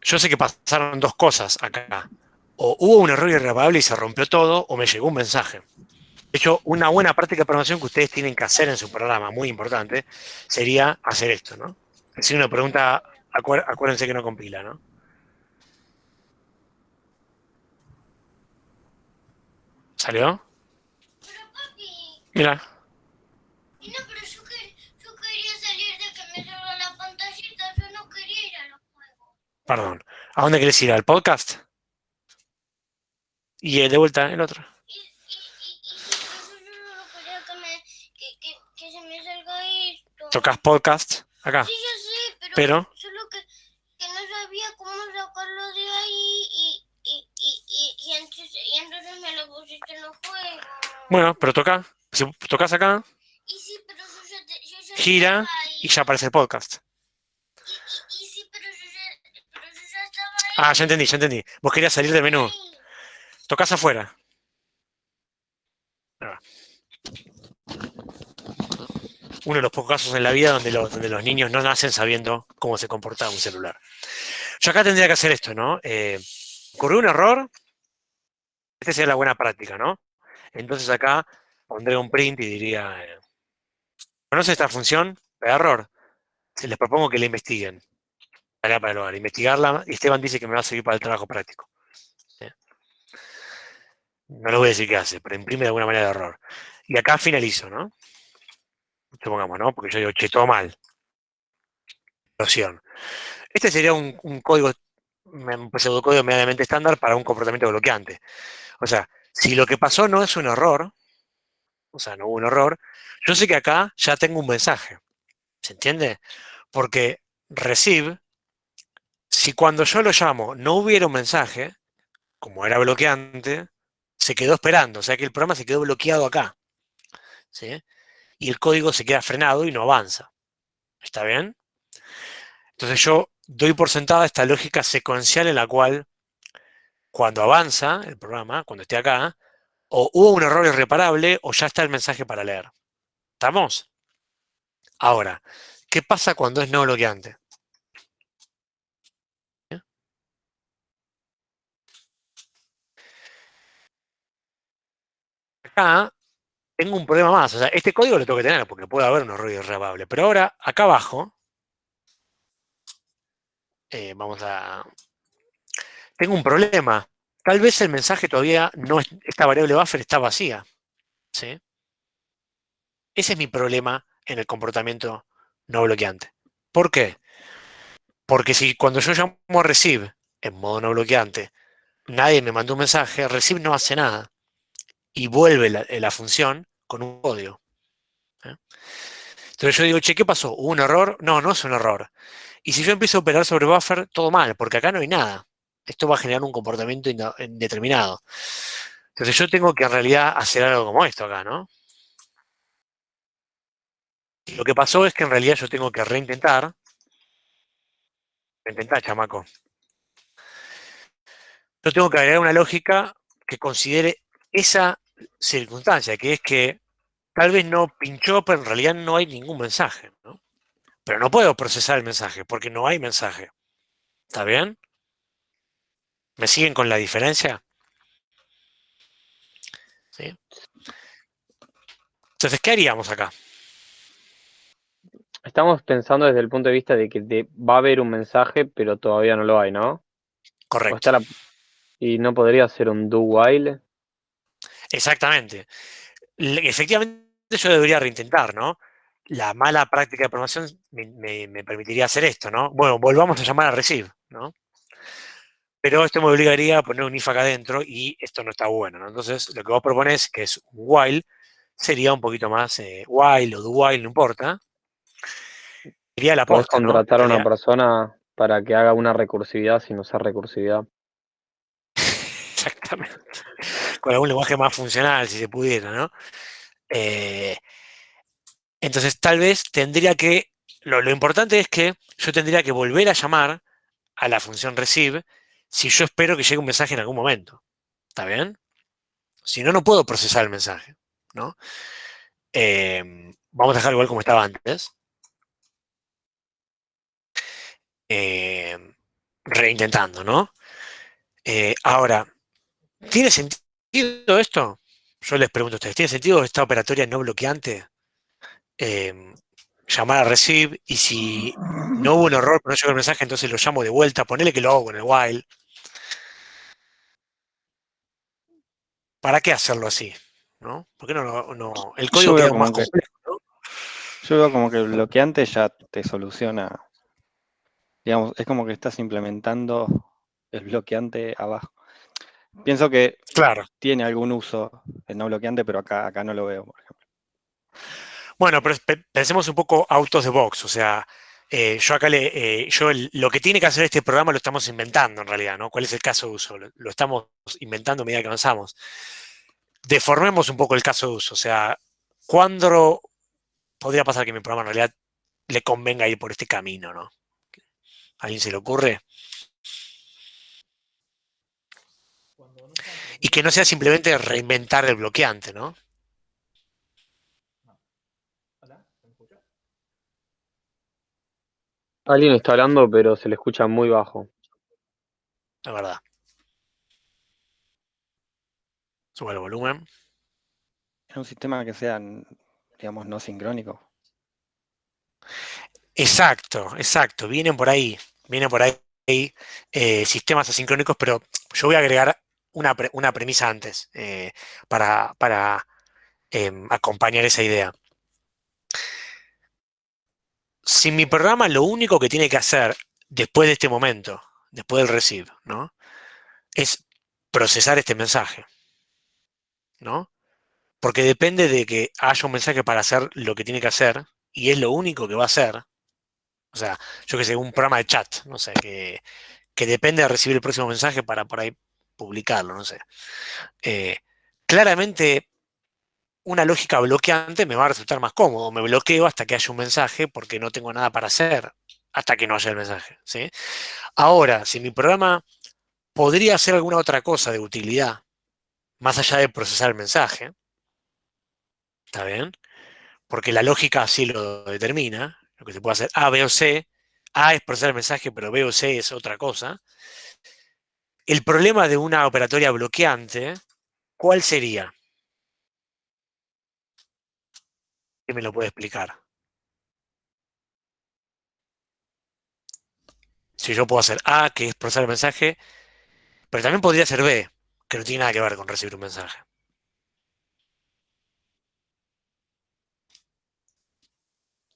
yo sé que pasaron dos cosas acá. O hubo un error irreparable y se rompió todo, o me llegó un mensaje. De hecho, una buena práctica de programación que ustedes tienen que hacer en su programa, muy importante, sería hacer esto, ¿no? Si uno pregunta, acuérdense que no compila, ¿no? ¿Salió? Pero papi, Mira, no, pero yo quería salir de que me salga la pantallita, yo no quería ir a los juegos. perdón. ¿A dónde querés ir? ¿Al podcast? Y de vuelta el otro. Yo no quería que se me salga esto. Tocas podcast acá. Sí, ya sé, Pero, solo que no sabía cómo sacarlo de ahí y entonces me lo pusiste en el juego. bueno, pero toca. Si tocas acá, Y sí, pero yo ya gira estaba ahí. y ya aparece el podcast. Y sí, pero yo ya estaba ahí. Ah, ya entendí, ya entendí. Vos querías salir del menú. Ahí. Tocas afuera. Ah. Uno de los pocos casos en la vida donde los niños no nacen sabiendo cómo se comporta un celular. Yo acá tendría que hacer esto, ¿no? Ocurrió un error, esta sería la buena práctica, ¿no? Entonces acá pondré un print y diría, ¿conoce esta función? Error. Se les propongo que la investiguen. Tarea para el hogar, investigarla. Y Esteban dice que me va a servir para el trabajo práctico. ¿Sí? No le voy a decir qué hace, pero imprime de alguna manera de error. Y acá finalizo, ¿no? Supongamos, ¿no? Porque yo digo, che, todo mal. Explosión. Este sería un código, un pseudocódigo medianamente estándar para un comportamiento bloqueante. O sea, si lo que pasó no es un error, o sea, no hubo un error, yo sé que acá ya tengo un mensaje. ¿Se entiende? Porque receive, si cuando yo lo llamo no hubiera un mensaje, como era bloqueante, se quedó esperando. O sea que el programa se quedó bloqueado acá. ¿Sí? Y el código se queda frenado y no avanza. ¿Está bien? Entonces yo doy por sentada esta lógica secuencial en la cual cuando avanza el programa, cuando esté acá, o hubo un error irreparable o ya está el mensaje para leer. ¿Estamos? Ahora, ¿qué pasa cuando es no bloqueante? Acá tengo un problema más. O sea, este código lo tengo que tener porque puede haber un error irreparable. Pero ahora, acá abajo, vamos a... Tengo un problema. Tal vez el mensaje todavía no es... Esta variable buffer está vacía. ¿Sí? Ese es mi problema en el comportamiento no bloqueante. ¿Por qué? Porque si cuando yo llamo a receive en modo no bloqueante, nadie me mandó un mensaje, receive no hace nada y vuelve la función con un código. ¿Eh? Entonces yo digo, che, ¿qué pasó? ¿Hubo un error? No, no es un error. Y si yo empiezo a operar sobre buffer, todo mal, porque acá no hay nada. Esto va a generar un comportamiento indeterminado. Entonces yo tengo que en realidad hacer algo como esto acá, ¿no? Y lo que pasó es que en realidad yo tengo que reintentar, chamaco. Yo tengo que agregar una lógica que considere esa circunstancia, que es que tal vez no pinchó, pero en realidad no hay ningún mensaje, ¿no? Pero no puedo procesar el mensaje porque no hay mensaje. ¿Está bien? ¿Me siguen con la diferencia? ¿Sí? Entonces, ¿qué haríamos acá? Estamos pensando desde el punto de vista de que va a haber un mensaje, pero todavía no lo hay, ¿no? O Correcto. está y no podría ser un do while. Exactamente. Efectivamente, yo debería reintentar, ¿no? La mala práctica de programación me permitiría hacer esto, ¿no? Bueno, volvamos a llamar a receive, ¿no? Pero esto me obligaría a poner un if acá adentro y esto no está bueno, ¿no? Entonces, lo que vos proponés, que es un while, sería un poquito más while o do while, no importa. Sería la Podés posta, ¿no? En contratar a una realidad, persona para que haga una recursividad sin usar recursividad. exactamente. Con algún lenguaje más funcional, si se pudiera, ¿no? Eh, entonces, tal vez tendría que, lo importante es que yo tendría que volver a llamar a la función receive si yo espero que llegue un mensaje en algún momento. ¿Está bien? Si no, no puedo procesar el mensaje, ¿no? Vamos a dejar igual como estaba antes. Eh, Reintentando, ¿no? Ahora, ¿tiene sentido esto? Yo les pregunto a ustedes, ¿tiene sentido esta operatoria no bloqueante? Eh, Llamar a receive y si no hubo un error, pero no llegó el mensaje, entonces lo llamo de vuelta, ponele que lo hago con el while. ¿Para qué hacerlo así? ¿No? ¿Por qué el código Yo veo queda más como que, complejo, ¿no? yo veo como que el bloqueante ya te soluciona, digamos, es como que estás implementando el bloqueante abajo. Pienso que Claro. tiene algún uso el no bloqueante, pero acá no lo veo, por ejemplo. Bueno, pero pensemos un poco out of the box, o sea, Yo acá lo que tiene que hacer este programa lo estamos inventando en realidad, ¿no? ¿Cuál es el caso de uso? Lo estamos inventando a medida que avanzamos. Deformemos un poco el caso de uso. O sea, ¿cuándo podría pasar que mi programa en realidad le convenga ir por este camino, ¿no? ¿A alguien se le ocurre? Y que no sea simplemente reinventar el bloqueante, ¿no? Alguien está hablando, pero se le escucha muy bajo. La verdad. Sube el volumen. Es un sistema que sea, digamos, no sincrónico. Exacto, exacto. Vienen por ahí sistemas asincrónicos, pero yo voy a agregar una premisa antes para acompañar esa idea. Si mi programa lo único que tiene que hacer después de este momento, después del receive, ¿no? Es procesar este mensaje, ¿no? Porque depende de que haya un mensaje para hacer lo que tiene que hacer, y es lo único que va a hacer. O sea, yo que sé, un programa de chat, no sé, que depende de recibir el próximo mensaje para por ahí publicarlo, no sé. Eh, Claramente, una lógica bloqueante me va a resultar más cómodo. Me bloqueo hasta que haya un mensaje porque no tengo nada para hacer hasta que no haya el mensaje, ¿sí? Ahora, si mi programa podría hacer alguna otra cosa de utilidad, más allá de procesar el mensaje, ¿está bien? Porque la lógica así lo determina, lo que se puede hacer A, B o C. A es procesar el mensaje, pero B o C es otra cosa. El problema de una operatoria bloqueante, ¿cuál sería? ¿Quién me lo puede explicar? Si yo puedo hacer A, que es procesar el mensaje, pero también podría ser B, que no tiene nada que ver con recibir un mensaje.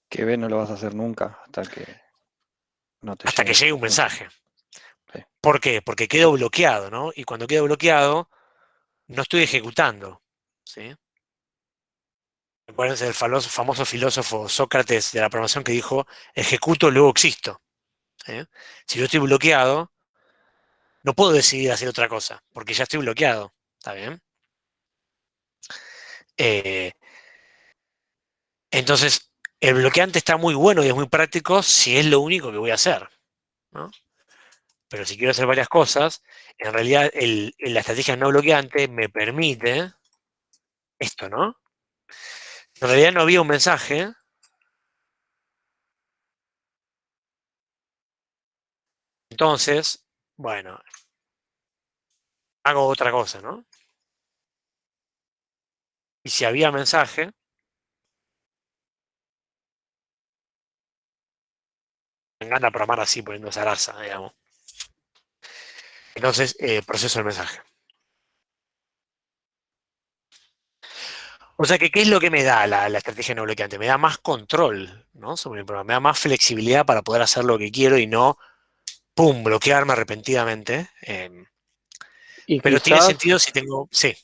Que B no lo vas a hacer nunca hasta que no te Hasta que llegue llegue un un mensaje. mensaje. Sí. ¿Por qué? Porque quedo bloqueado, ¿no? Y cuando quedo bloqueado, no estoy ejecutando, ¿sí? Acuérdense del famoso filósofo Sócrates de la programación que dijo, ejecuto, luego existo. ¿Sí? Si yo estoy bloqueado, no puedo decidir hacer otra cosa, porque ya estoy bloqueado. ¿Está bien? Eh, entonces, el bloqueante está muy bueno y es muy práctico si es lo único que voy a hacer, ¿no? Pero si quiero hacer varias cosas, en realidad la estrategia no bloqueante me permite esto, ¿no? En realidad no había un mensaje, entonces, bueno, hago otra cosa, ¿no? Y si había mensaje, me encanta programar así, poniendo esa raza, digamos. Entonces, proceso el mensaje. O sea que, ¿qué es lo que me da la estrategia no bloqueante? Me da más control, ¿no? Sobre el programa, me da más flexibilidad para poder hacer lo que quiero y no, ¡pum!, bloquearme repentinamente. Y Pero tiene quizás, sentido si tengo... Sí,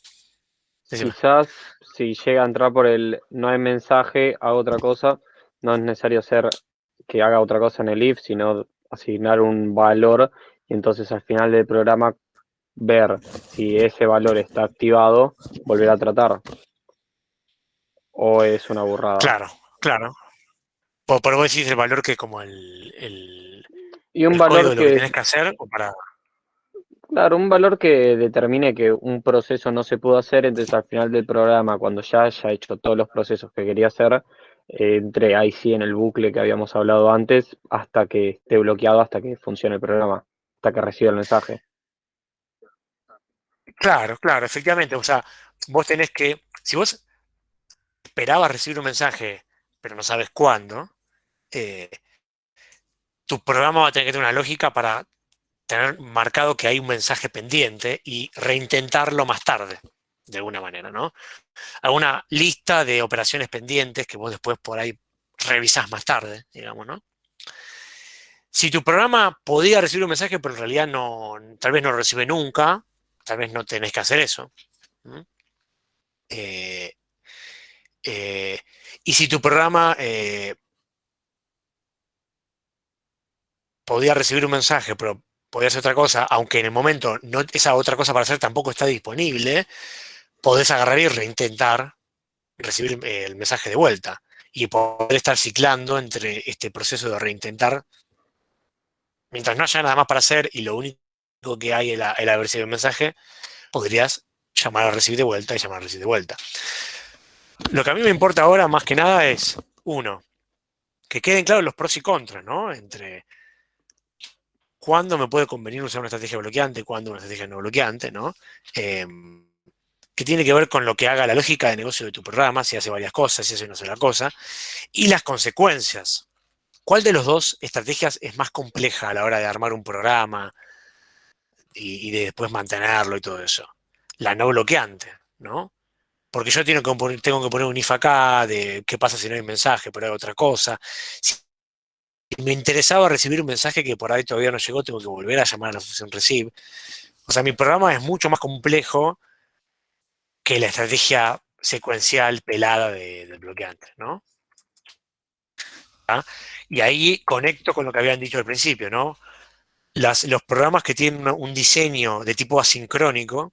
decime. quizás si llega a entrar por el no hay mensaje, hago otra cosa, no es necesario hacer que haga otra cosa en el if, sino asignar un valor y entonces al final del programa ver si ese valor está activado, volver a tratar. O es una burrada. Claro, claro. Por vos decís el valor que es como Y un el código valor de lo que que, tenés que hacer, o para... claro, un valor que determine que un proceso no se pudo hacer, entonces al final del programa, cuando ya haya hecho todos los procesos que quería hacer, entre ahí sí en el bucle que habíamos hablado antes, hasta que esté bloqueado, hasta que funcione el programa, hasta que reciba el mensaje. Claro, claro, efectivamente. O sea, vos tenés que... Si vos esperabas recibir un mensaje, pero no sabes cuándo, eh, tu programa va a tener que tener una lógica para tener marcado que hay un mensaje pendiente y reintentarlo más tarde, de alguna manera, ¿no? Alguna lista de operaciones pendientes que vos después por ahí revisás más tarde, digamos, ¿no? Si tu programa podía recibir un mensaje, pero en realidad no, tal vez no lo recibe nunca, tal vez no tenés que hacer eso. ¿Mm? Eh, eh, y si tu programa podía recibir un mensaje, pero podía hacer otra cosa, aunque en el momento esa otra cosa para hacer tampoco está disponible, podés agarrar y reintentar recibir el mensaje de vuelta y poder estar ciclando entre este proceso de reintentar. Mientras no haya nada más para hacer y lo único que hay es el haber recibido el mensaje, podrías llamar a recibir de vuelta y llamar a recibir de vuelta. Lo que a mí me importa ahora más que nada es, uno, que queden claros los pros y contras, ¿no? Entre cuándo me puede convenir usar una estrategia bloqueante y cuándo una estrategia no bloqueante, ¿no? Que tiene que ver con lo que haga la lógica de negocio de tu programa, si hace varias cosas, si hace una sola cosa, y las consecuencias. ¿Cuál de los dos estrategias es más compleja a la hora de armar un programa y de después mantenerlo y todo eso? La no bloqueante, ¿no? Porque yo tengo que poner un if acá de qué pasa si no hay mensaje, pero hay otra cosa. Si me interesaba recibir un mensaje que por ahí todavía no llegó, tengo que volver a llamar a la función receive. O sea, mi programa es mucho más complejo que la estrategia secuencial pelada del bloqueante, ¿no? ¿Ah? Y ahí conecto con lo que habían dicho al principio, ¿no? Los programas que tienen un diseño de tipo asincrónico,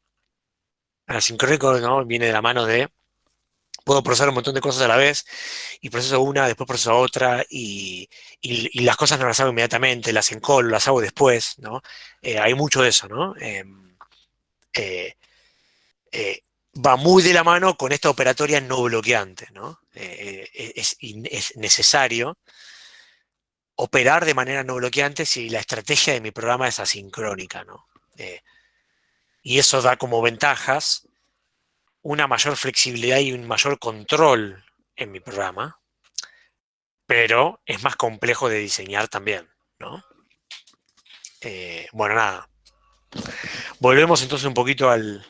¿no? Viene de la mano de, puedo procesar un montón de cosas a la vez, y proceso una, después proceso otra, y las cosas no las hago inmediatamente, las encolo, las hago después, ¿no? Hay mucho de eso, ¿no? Eh, eh, Va muy de la mano con esta operatoria no bloqueante, ¿no? Es necesario operar de manera no bloqueante si la estrategia de mi programa es asincrónica, ¿no? Y eso da como ventajas una mayor flexibilidad y un mayor control en mi programa, pero es más complejo de diseñar también, ¿no? Bueno, nada. Volvemos entonces un poquito al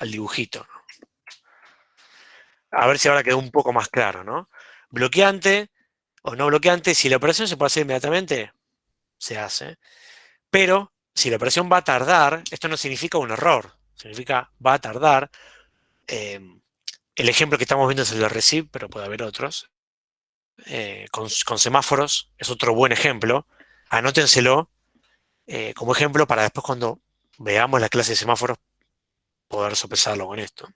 dibujito, ¿no? A ver si ahora quedó un poco más claro, ¿no? Bloqueante o no bloqueante, si la operación se puede hacer inmediatamente, se hace. Pero si la operación va a tardar, esto no significa un error, significa va a tardar. El ejemplo que estamos viendo es el de receive, pero puede haber otros. Con semáforos es otro buen ejemplo. Anótenselo como ejemplo para después cuando veamos la clase de semáforos poder sopesarlo con esto.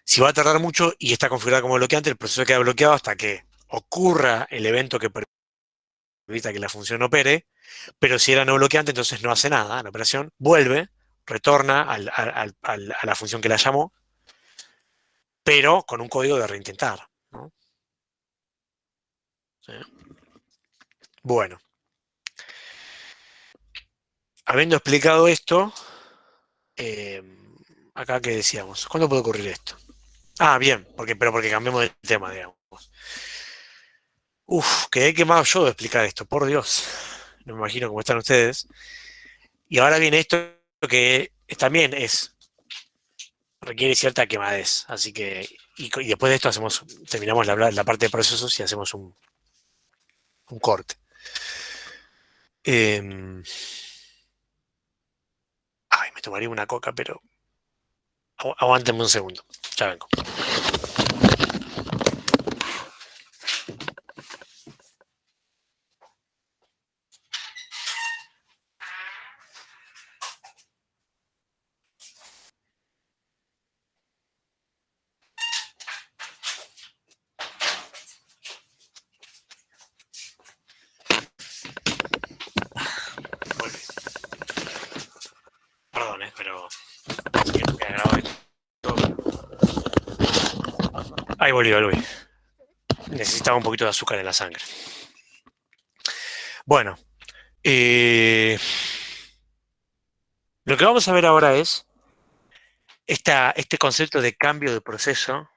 Si va a tardar mucho y está configurado como bloqueante, el proceso queda bloqueado hasta que ocurra el evento que permita que la función opere, pero si era no bloqueante, entonces no hace nada. La operación vuelve, retorna a la función que la llamó, pero con un código de reintentar, ¿no? ¿Sí? Bueno. Habiendo explicado esto, acá que decíamos, ¿cuándo puede ocurrir esto? Ah, bien, pero porque cambiamos de tema, digamos. Uf, quedé quemado yo de explicar esto, por Dios. No me imagino cómo están ustedes. Y ahora viene esto que también requiere cierta quemadez. Así que, y después de esto terminamos la parte de procesos y hacemos un corte. Ay, me tomaría una coca, pero aguántenme un segundo. Ya vengo. Perdón, pero quiero que grabo esto. Ahí volví. Necesitaba un poquito de azúcar en la sangre. Bueno, lo que vamos a ver ahora es este concepto de cambio de proceso,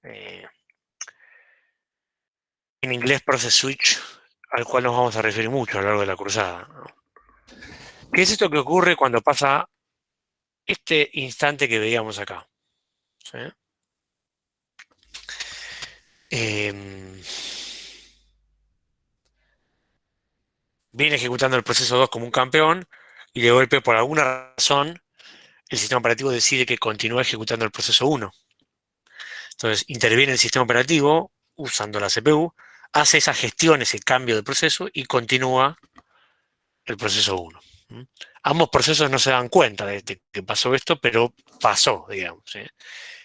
en inglés process switch, al cual nos vamos a referir mucho a lo largo de la cruzada, ¿no? ¿Qué es esto que ocurre cuando pasa este instante que veíamos acá? ¿Sí? Viene ejecutando el proceso 2 como un campeón y de golpe, por alguna razón, el sistema operativo decide que continúa ejecutando el proceso 1. Entonces, interviene el sistema operativo, usando la CPU, hace esa gestión, ese cambio de proceso y continúa el proceso 1. Ambos procesos no se dan cuenta de que pasó esto, pero pasó, digamos. ¿Sí?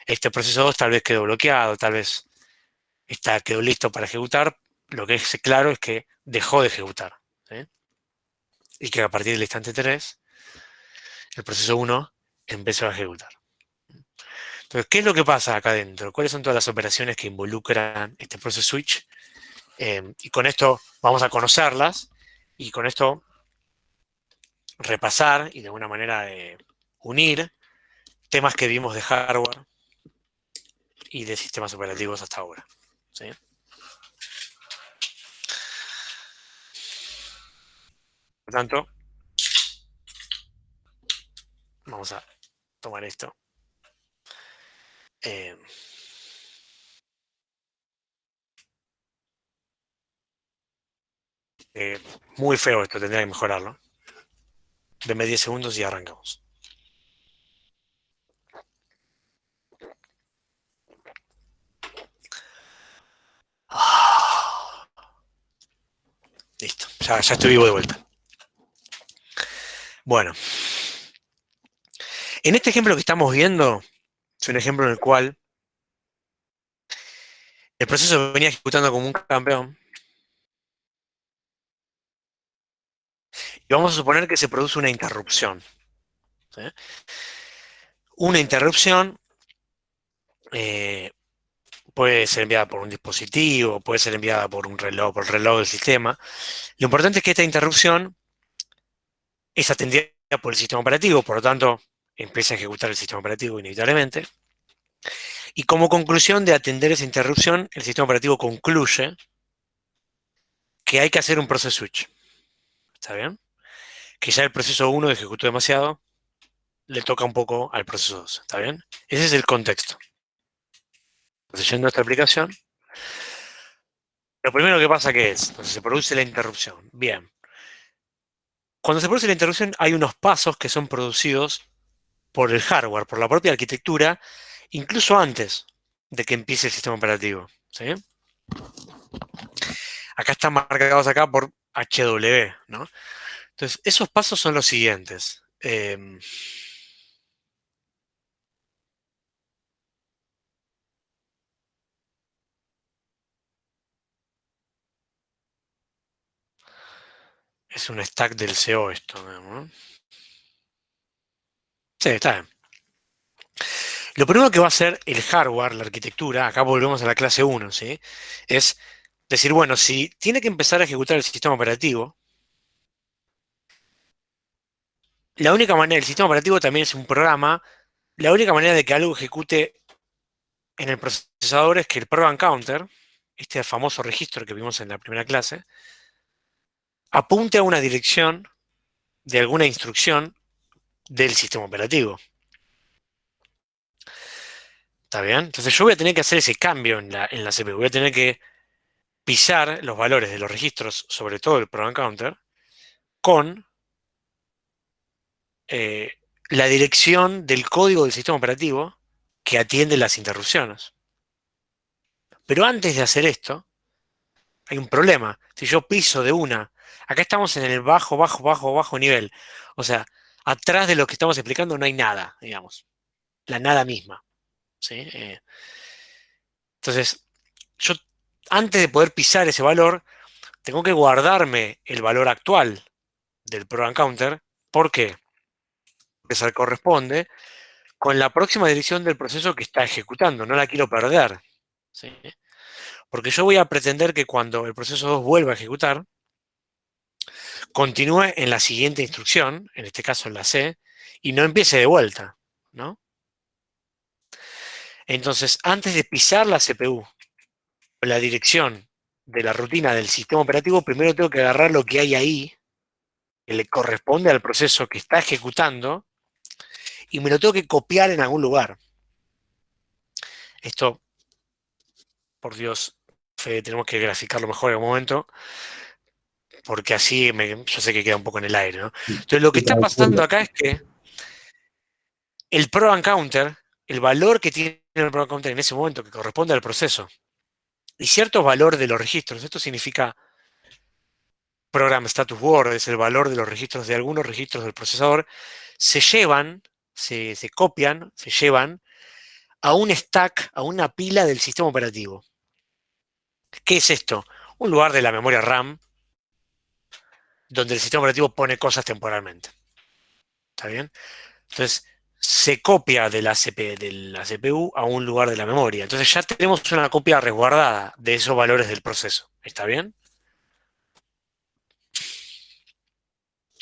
Este proceso 2 tal vez quedó bloqueado, tal vez quedó listo para ejecutar. Lo que es claro es que dejó de ejecutar. ¿Sí? Y que a partir del instante 3, el proceso 1 empezó a ejecutar. Entonces, ¿qué es lo que pasa acá adentro? ¿Cuáles son todas las operaciones que involucran este process switch? Y con esto vamos a conocerlas y con esto repasar y de alguna manera unir temas que vimos de hardware y de sistemas operativos hasta ahora. ¿Sí? Por tanto, vamos a tomar esto. Muy feo esto, tendría que mejorarlo. Denme 10 segundos y arrancamos. Listo, ya estoy vivo de vuelta. Bueno, en este ejemplo que estamos viendo, es un ejemplo en el cual el proceso venía ejecutando como un campeón. Y vamos a suponer que se produce una interrupción. ¿Sí? Una interrupción puede ser enviada por un dispositivo, puede ser enviada por un reloj, por el reloj del sistema. Lo importante es que esta interrupción es atendida por el sistema operativo, por lo tanto, empieza a ejecutar el sistema operativo inevitablemente. Y como conclusión de atender esa interrupción, el sistema operativo concluye que hay que hacer un process switch. ¿Está bien? Que ya el proceso 1 ejecutó demasiado, le toca un poco al proceso 2. ¿Está bien? Ese es el contexto. Entonces, yendo a esta aplicación, lo primero que pasa que es, entonces se produce la interrupción. Bien. Cuando se produce la interrupción hay unos pasos que son producidos por el hardware, por la propia arquitectura, incluso antes de que empiece el sistema operativo. ¿Sí? Acá están marcados acá por HW, ¿no? Entonces, esos pasos son los siguientes. Es un stack del CO esto, ¿no? Sí, está bien. Lo primero que va a hacer el hardware, la arquitectura, acá volvemos a la clase 1, ¿sí? Es decir, bueno, si tiene que empezar a ejecutar el sistema operativo, la única manera, el sistema operativo también es un programa, la única manera de que algo ejecute en el procesador es que el program counter, este famoso registro que vimos en la primera clase, apunte a una dirección de alguna instrucción del sistema operativo. ¿Está bien? Entonces yo voy a tener que hacer ese cambio en la CPU. Voy a tener que pisar los valores de los registros, sobre todo el program counter, con la dirección del código del sistema operativo que atiende las interrupciones. Pero antes de hacer esto, hay un problema. Si yo piso de una, acá estamos en el bajo nivel. O sea, atrás de lo que estamos explicando no hay nada, digamos. La nada misma. ¿Sí? Entonces, yo antes de poder pisar ese valor, tengo que guardarme el valor actual del program counter. ¿Por qué? Porque se corresponde con la próxima dirección del proceso que está ejecutando. No la quiero perder. ¿Sí? Porque yo voy a pretender que cuando el proceso 2 vuelva a ejecutar, continúe en la siguiente instrucción, en este caso en la C, y no empiece de vuelta, ¿no? Entonces, antes de pisar la CPU, la dirección de la rutina del sistema operativo, primero tengo que agarrar lo que hay ahí, que le corresponde al proceso que está ejecutando, y me lo tengo que copiar en algún lugar. Esto, por Dios, Fede, tenemos que graficarlo mejor en algún momento, porque así yo sé que queda un poco en el aire, ¿no? Entonces, lo que está pasando acá es que el program counter, el valor que tiene el program counter en ese momento que corresponde al proceso, y cierto valor de los registros. Esto significa program status word, es el valor de los registros, de algunos registros del procesador, se llevan, se copian, se llevan a un stack, a una pila del sistema operativo. ¿Qué es esto? Un lugar de la memoria RAM donde el sistema operativo pone cosas temporalmente. ¿Está bien? Entonces, se copia de la CPU a un lugar de la memoria. Entonces ya tenemos una copia resguardada de esos valores del proceso. ¿Está bien?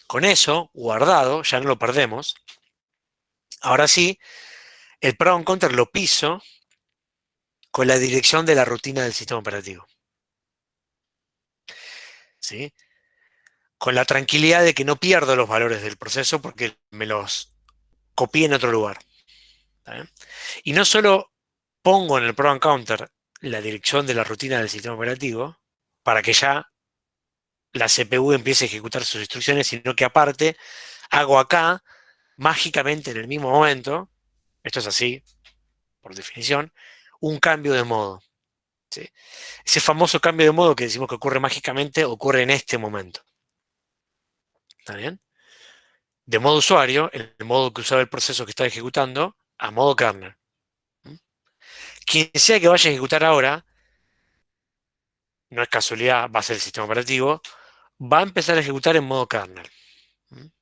Con eso, guardado, ya no lo perdemos. Ahora sí, el program counter lo piso con la dirección de la rutina del sistema operativo. ¿Sí? Con la tranquilidad de que no pierdo los valores del proceso porque me los copié en otro lugar. ¿Está bien? Y no solo pongo en el program counter la dirección de la rutina del sistema operativo para que ya la CPU empiece a ejecutar sus instrucciones, sino que aparte hago acá, mágicamente en el mismo momento, esto es así, por definición, un cambio de modo. ¿Sí? Ese famoso cambio de modo que decimos que ocurre mágicamente, ocurre en este momento. ¿Está bien? De modo usuario, el modo que usaba el proceso que estaba ejecutando, a modo kernel. Quien sea que vaya a ejecutar ahora, no es casualidad, va a ser el sistema operativo, va a empezar a ejecutar en modo kernel.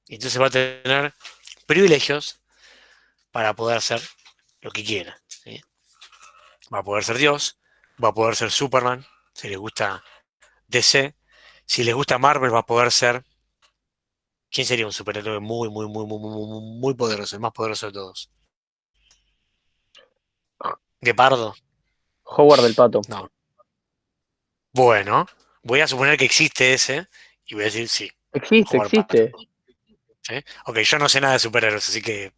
Y entonces va a tener privilegios para poder hacer lo que quiera. ¿Sí? Va a poder ser Dios, va a poder ser Superman, si les gusta DC, si les gusta Marvel va a poder ser... ¿Quién sería un superhéroe muy poderoso, el más poderoso de todos? ¿Guepardo? Howard del Pato. No. Bueno, voy a suponer que existe ese y voy a decir sí. Existe, Howard Pato. existe. ¿Sí? Ok, yo no sé nada de superhéroes, así que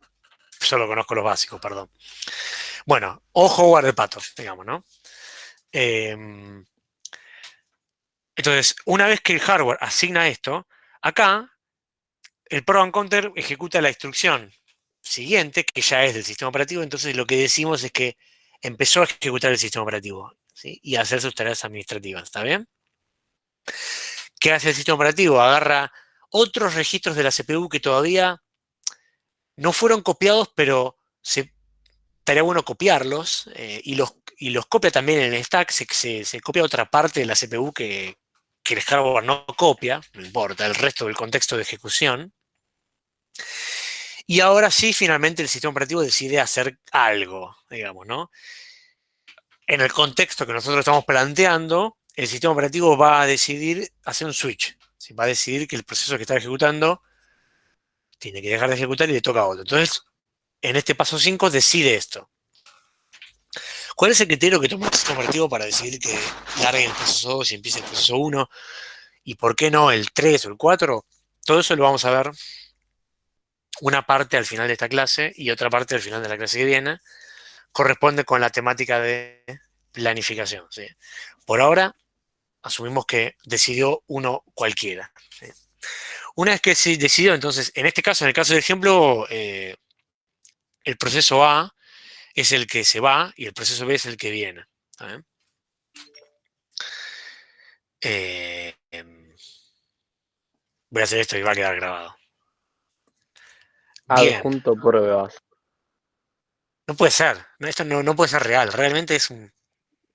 solo conozco los básicos, perdón. Bueno, o Howard el Pato, digamos, ¿no? Entonces, una vez que el hardware asigna esto, acá el program counter ejecuta la instrucción siguiente, que ya es del sistema operativo, entonces lo que decimos es que empezó a ejecutar el sistema operativo, ¿sí? Y a hacer sus tareas administrativas, ¿está bien? ¿Qué hace el sistema operativo? Agarra otros registros de la CPU que todavía no fueron copiados, pero estaría bueno copiarlos, y los copia también en el stack, se copia otra parte de la CPU que el hardware no copia, no importa, el resto del contexto de ejecución. Y ahora sí, finalmente el sistema operativo decide hacer algo, digamos, ¿no? En el contexto que nosotros estamos planteando, el sistema operativo va a decidir hacer un switch. ¿Sí? Va a decidir que el proceso que está ejecutando tiene que dejar de ejecutar y le toca a otro. Entonces, en este paso 5 decide esto. ¿Cuál es el criterio que toma el sistema operativo para decidir que largue el proceso 2 y empiece el proceso 1? ¿Y por qué no el 3 o el 4? Todo eso lo vamos a ver una parte al final de esta clase y otra parte al final de la clase que viene. Corresponde con la temática de planificación. ¿Sí? Por ahora, asumimos que decidió uno cualquiera. ¿Sí? Una vez que se decidió, entonces, en este caso, en el caso del ejemplo, el proceso A es el que se va y el proceso B es el que viene. Voy a hacer esto y va a quedar grabado. Bien. Adjunto pruebas. No puede ser. Esto no puede ser real. Realmente es un...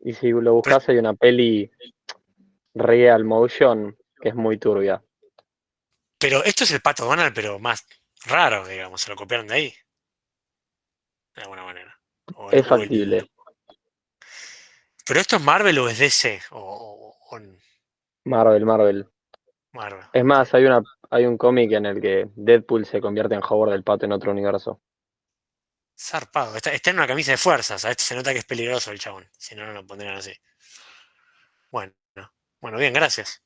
Y si lo buscas hay una peli Real Motion que es muy turbia. Pero esto es el Pato Donald, pero más raro, digamos. Se lo copiaron de ahí. De alguna manera. Es factible. ¿Pero esto es Marvel o es DC? Marvel. Marvel. Es más, hay un cómic en el que Deadpool se convierte en Howard del Pato en otro universo. Zarpado. Está en una camisa de fuerza. ¿Sabes? Se nota que es peligroso el chabón. Si no, no lo pondrían así. Bueno, bien, gracias.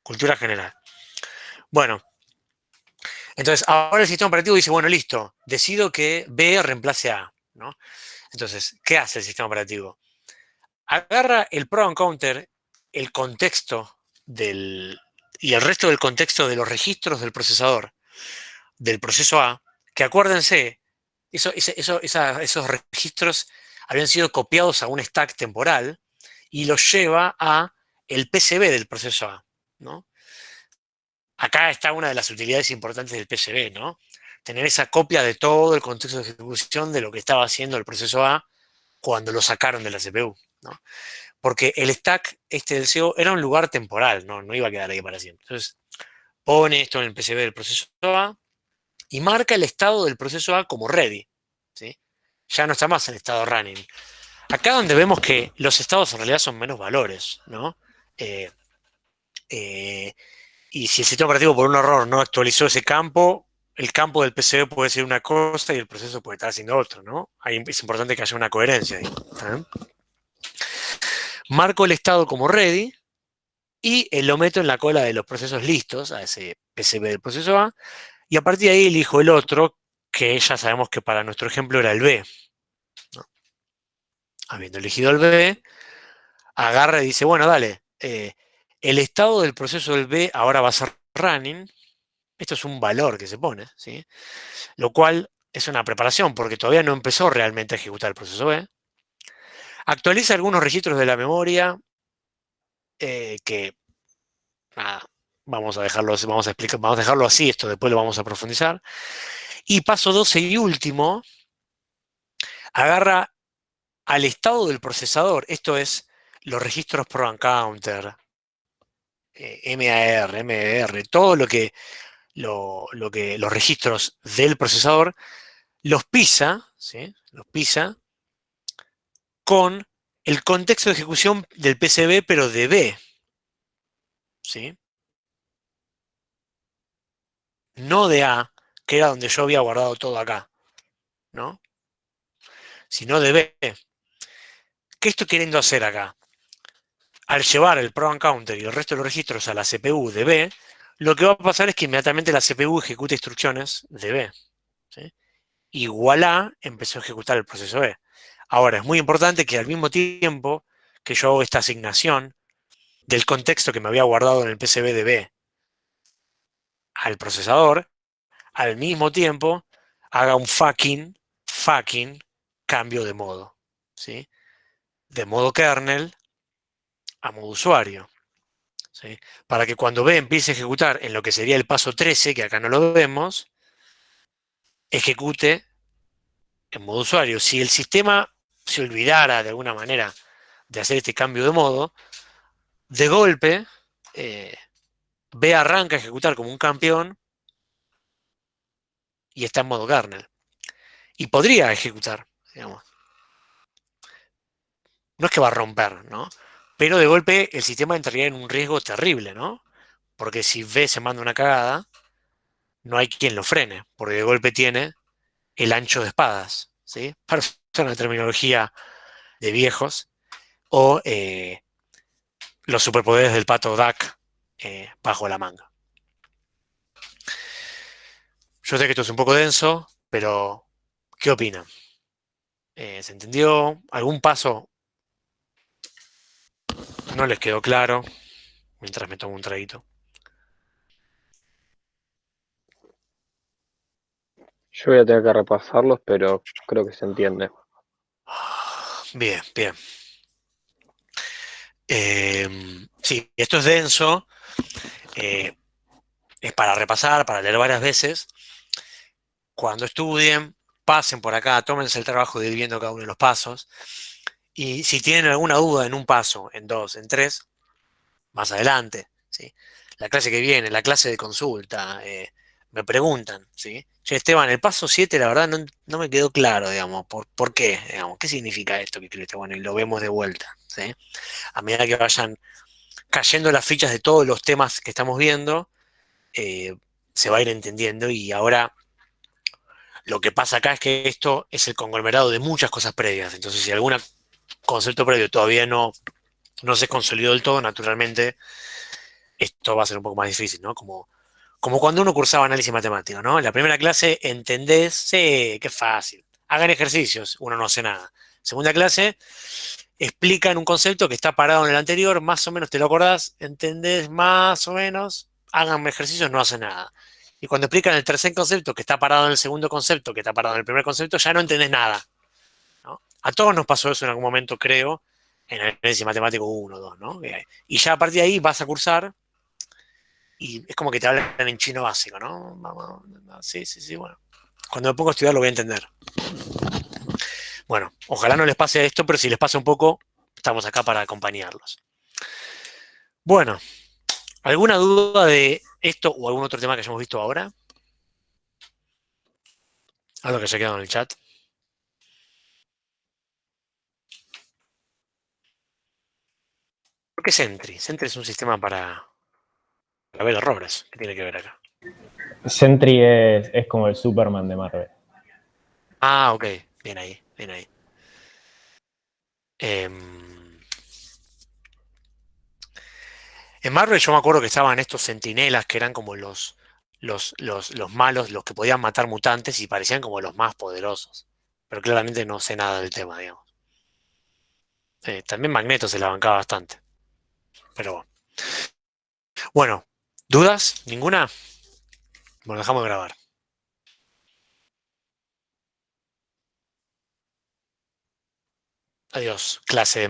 Cultura general. Bueno. Entonces, ahora el sistema operativo dice, bueno, listo. Decido que B reemplace a A, ¿no? Entonces, ¿qué hace el sistema operativo? Agarra el program counter, el contexto y el resto del contexto de los registros del procesador, del proceso A, que acuérdense, esos registros habían sido copiados a un stack temporal y lo lleva a el PCB del proceso A, ¿no? Acá está una de las utilidades importantes del PCB, ¿no? Tener esa copia de todo el contexto de ejecución de lo que estaba haciendo el proceso A cuando lo sacaron de la CPU, ¿no? Porque el stack del CO era un lugar temporal, ¿no? No iba a quedar ahí para siempre. Entonces, pone esto en el PCB del proceso A y marca el estado del proceso A como ready, ¿sí? Ya no está más en estado running. Acá donde vemos que los estados en realidad son menos valores, ¿no? Y si el sistema operativo por un error no actualizó ese campo, el campo del PCB puede ser una cosa y el proceso puede estar haciendo otra, ¿no? Ahí es importante que haya una coherencia ahí. Marco el estado como ready y lo meto en la cola de los procesos listos, a ese PCB del proceso A, y a partir de ahí elijo el otro, que ya sabemos que para nuestro ejemplo era el B, ¿no? Habiendo elegido el B, agarra y dice, bueno, dale, el estado del proceso del B ahora va a ser running. Esto es un valor que se pone, ¿sí? Lo cual es una preparación, porque todavía no empezó realmente a ejecutar el proceso B. Actualiza algunos registros de la memoria, que nada, vamos a dejarlo así, esto después lo vamos a profundizar. Y paso 12 y último, agarra al estado del procesador, esto es los registros program counter, MAR, MBR, todo lo que los registros del procesador los pisa, ¿sí? Los pisa con el contexto de ejecución del PCB, pero de B, ¿sí? No de A, que era donde yo había guardado todo acá, ¿no? Sino de B. ¿Qué estoy queriendo hacer acá? Al llevar el program counter y el resto de los registros a la CPU de B, lo que va a pasar es que inmediatamente la CPU ejecute instrucciones de B, ¿sí? Igual A empezó a ejecutar el proceso B. Ahora, es muy importante que al mismo tiempo que yo hago esta asignación del contexto que me había guardado en el PCB de B al procesador, al mismo tiempo haga un fucking cambio de modo, ¿sí? De modo kernel a modo usuario, ¿sí? Para que cuando B empiece a ejecutar en lo que sería el paso 13, que acá no lo vemos, ejecute en modo usuario. Si el sistema se olvidara de alguna manera de hacer este cambio de modo, de golpe B arranca a ejecutar como un campeón y está en modo kernel. Y podría ejecutar, digamos. No es que va a romper, ¿no? Pero de golpe el sistema entraría en un riesgo terrible, ¿no? Porque si B se manda una cagada, no hay quien lo frene, porque de golpe tiene el ancho de espadas, ¿sí? Para usar una terminología de viejos, o los superpoderes del pato Duck bajo la manga. Yo sé que esto es un poco denso, pero ¿qué opinan? ¿Se entendió? ¿Algún paso no les quedó claro? Mientras me tomo un traguito. Yo voy a tener que repasarlos, pero creo que se entiende. Bien, bien. Sí, esto es denso. Es para repasar, para leer varias veces. Cuando estudien, pasen por acá, tómense el trabajo de ir viendo cada uno de los pasos. Y si tienen alguna duda en un paso, en dos, en tres, más adelante, ¿sí? La clase que viene, la clase de consulta, me preguntan, ¿sí? Che, Esteban, el paso 7, la verdad, no me quedó claro, digamos, ¿por qué? Digamos, ¿qué significa esto que escribiste? Bueno, y lo vemos de vuelta, ¿sí? A medida que vayan cayendo las fichas de todos los temas que estamos viendo, se va a ir entendiendo, y ahora lo que pasa acá es que esto es el conglomerado de muchas cosas previas. Entonces, si algún concepto previo todavía no se consolidó del todo, naturalmente esto va a ser un poco más difícil, ¿no? Como cuando uno cursaba análisis matemático, ¿no? En la primera clase entendés, sí, qué fácil. Hagan ejercicios, uno no hace nada. Segunda clase, explican un concepto que está parado en el anterior, más o menos te lo acordás, entendés más o menos, hagan ejercicios, no hacen nada. Y cuando explican el tercer concepto que está parado en el segundo concepto, que está parado en el primer concepto, ya no entendés nada, ¿no? A todos nos pasó eso en algún momento, creo, en análisis matemático 1 o 2, ¿no? Y ya a partir de ahí vas a cursar y es como que te hablan en chino básico, ¿no? Sí, bueno. Cuando me pongo a estudiar lo voy a entender. Bueno, ojalá no les pase esto, pero si les pasa un poco, estamos acá para acompañarlos. Bueno, ¿alguna duda de esto o algún otro tema que hayamos visto ahora? Algo que se ha quedado en el chat. ¿Por qué Sentry? Sentry es un sistema para ver errores. ¿Qué tiene que ver acá? Sentry es como el Superman de Marvel. Ah, ok. Bien ahí, bien ahí. En Marvel yo me acuerdo que estaban estos centinelas que eran como los malos, los que podían matar mutantes y parecían como los más poderosos. Pero claramente no sé nada del tema, digamos. También Magneto se la bancaba bastante. Pero bueno. Bueno, ¿dudas? ¿Ninguna? Bueno, dejamos de grabar. Adiós, clase de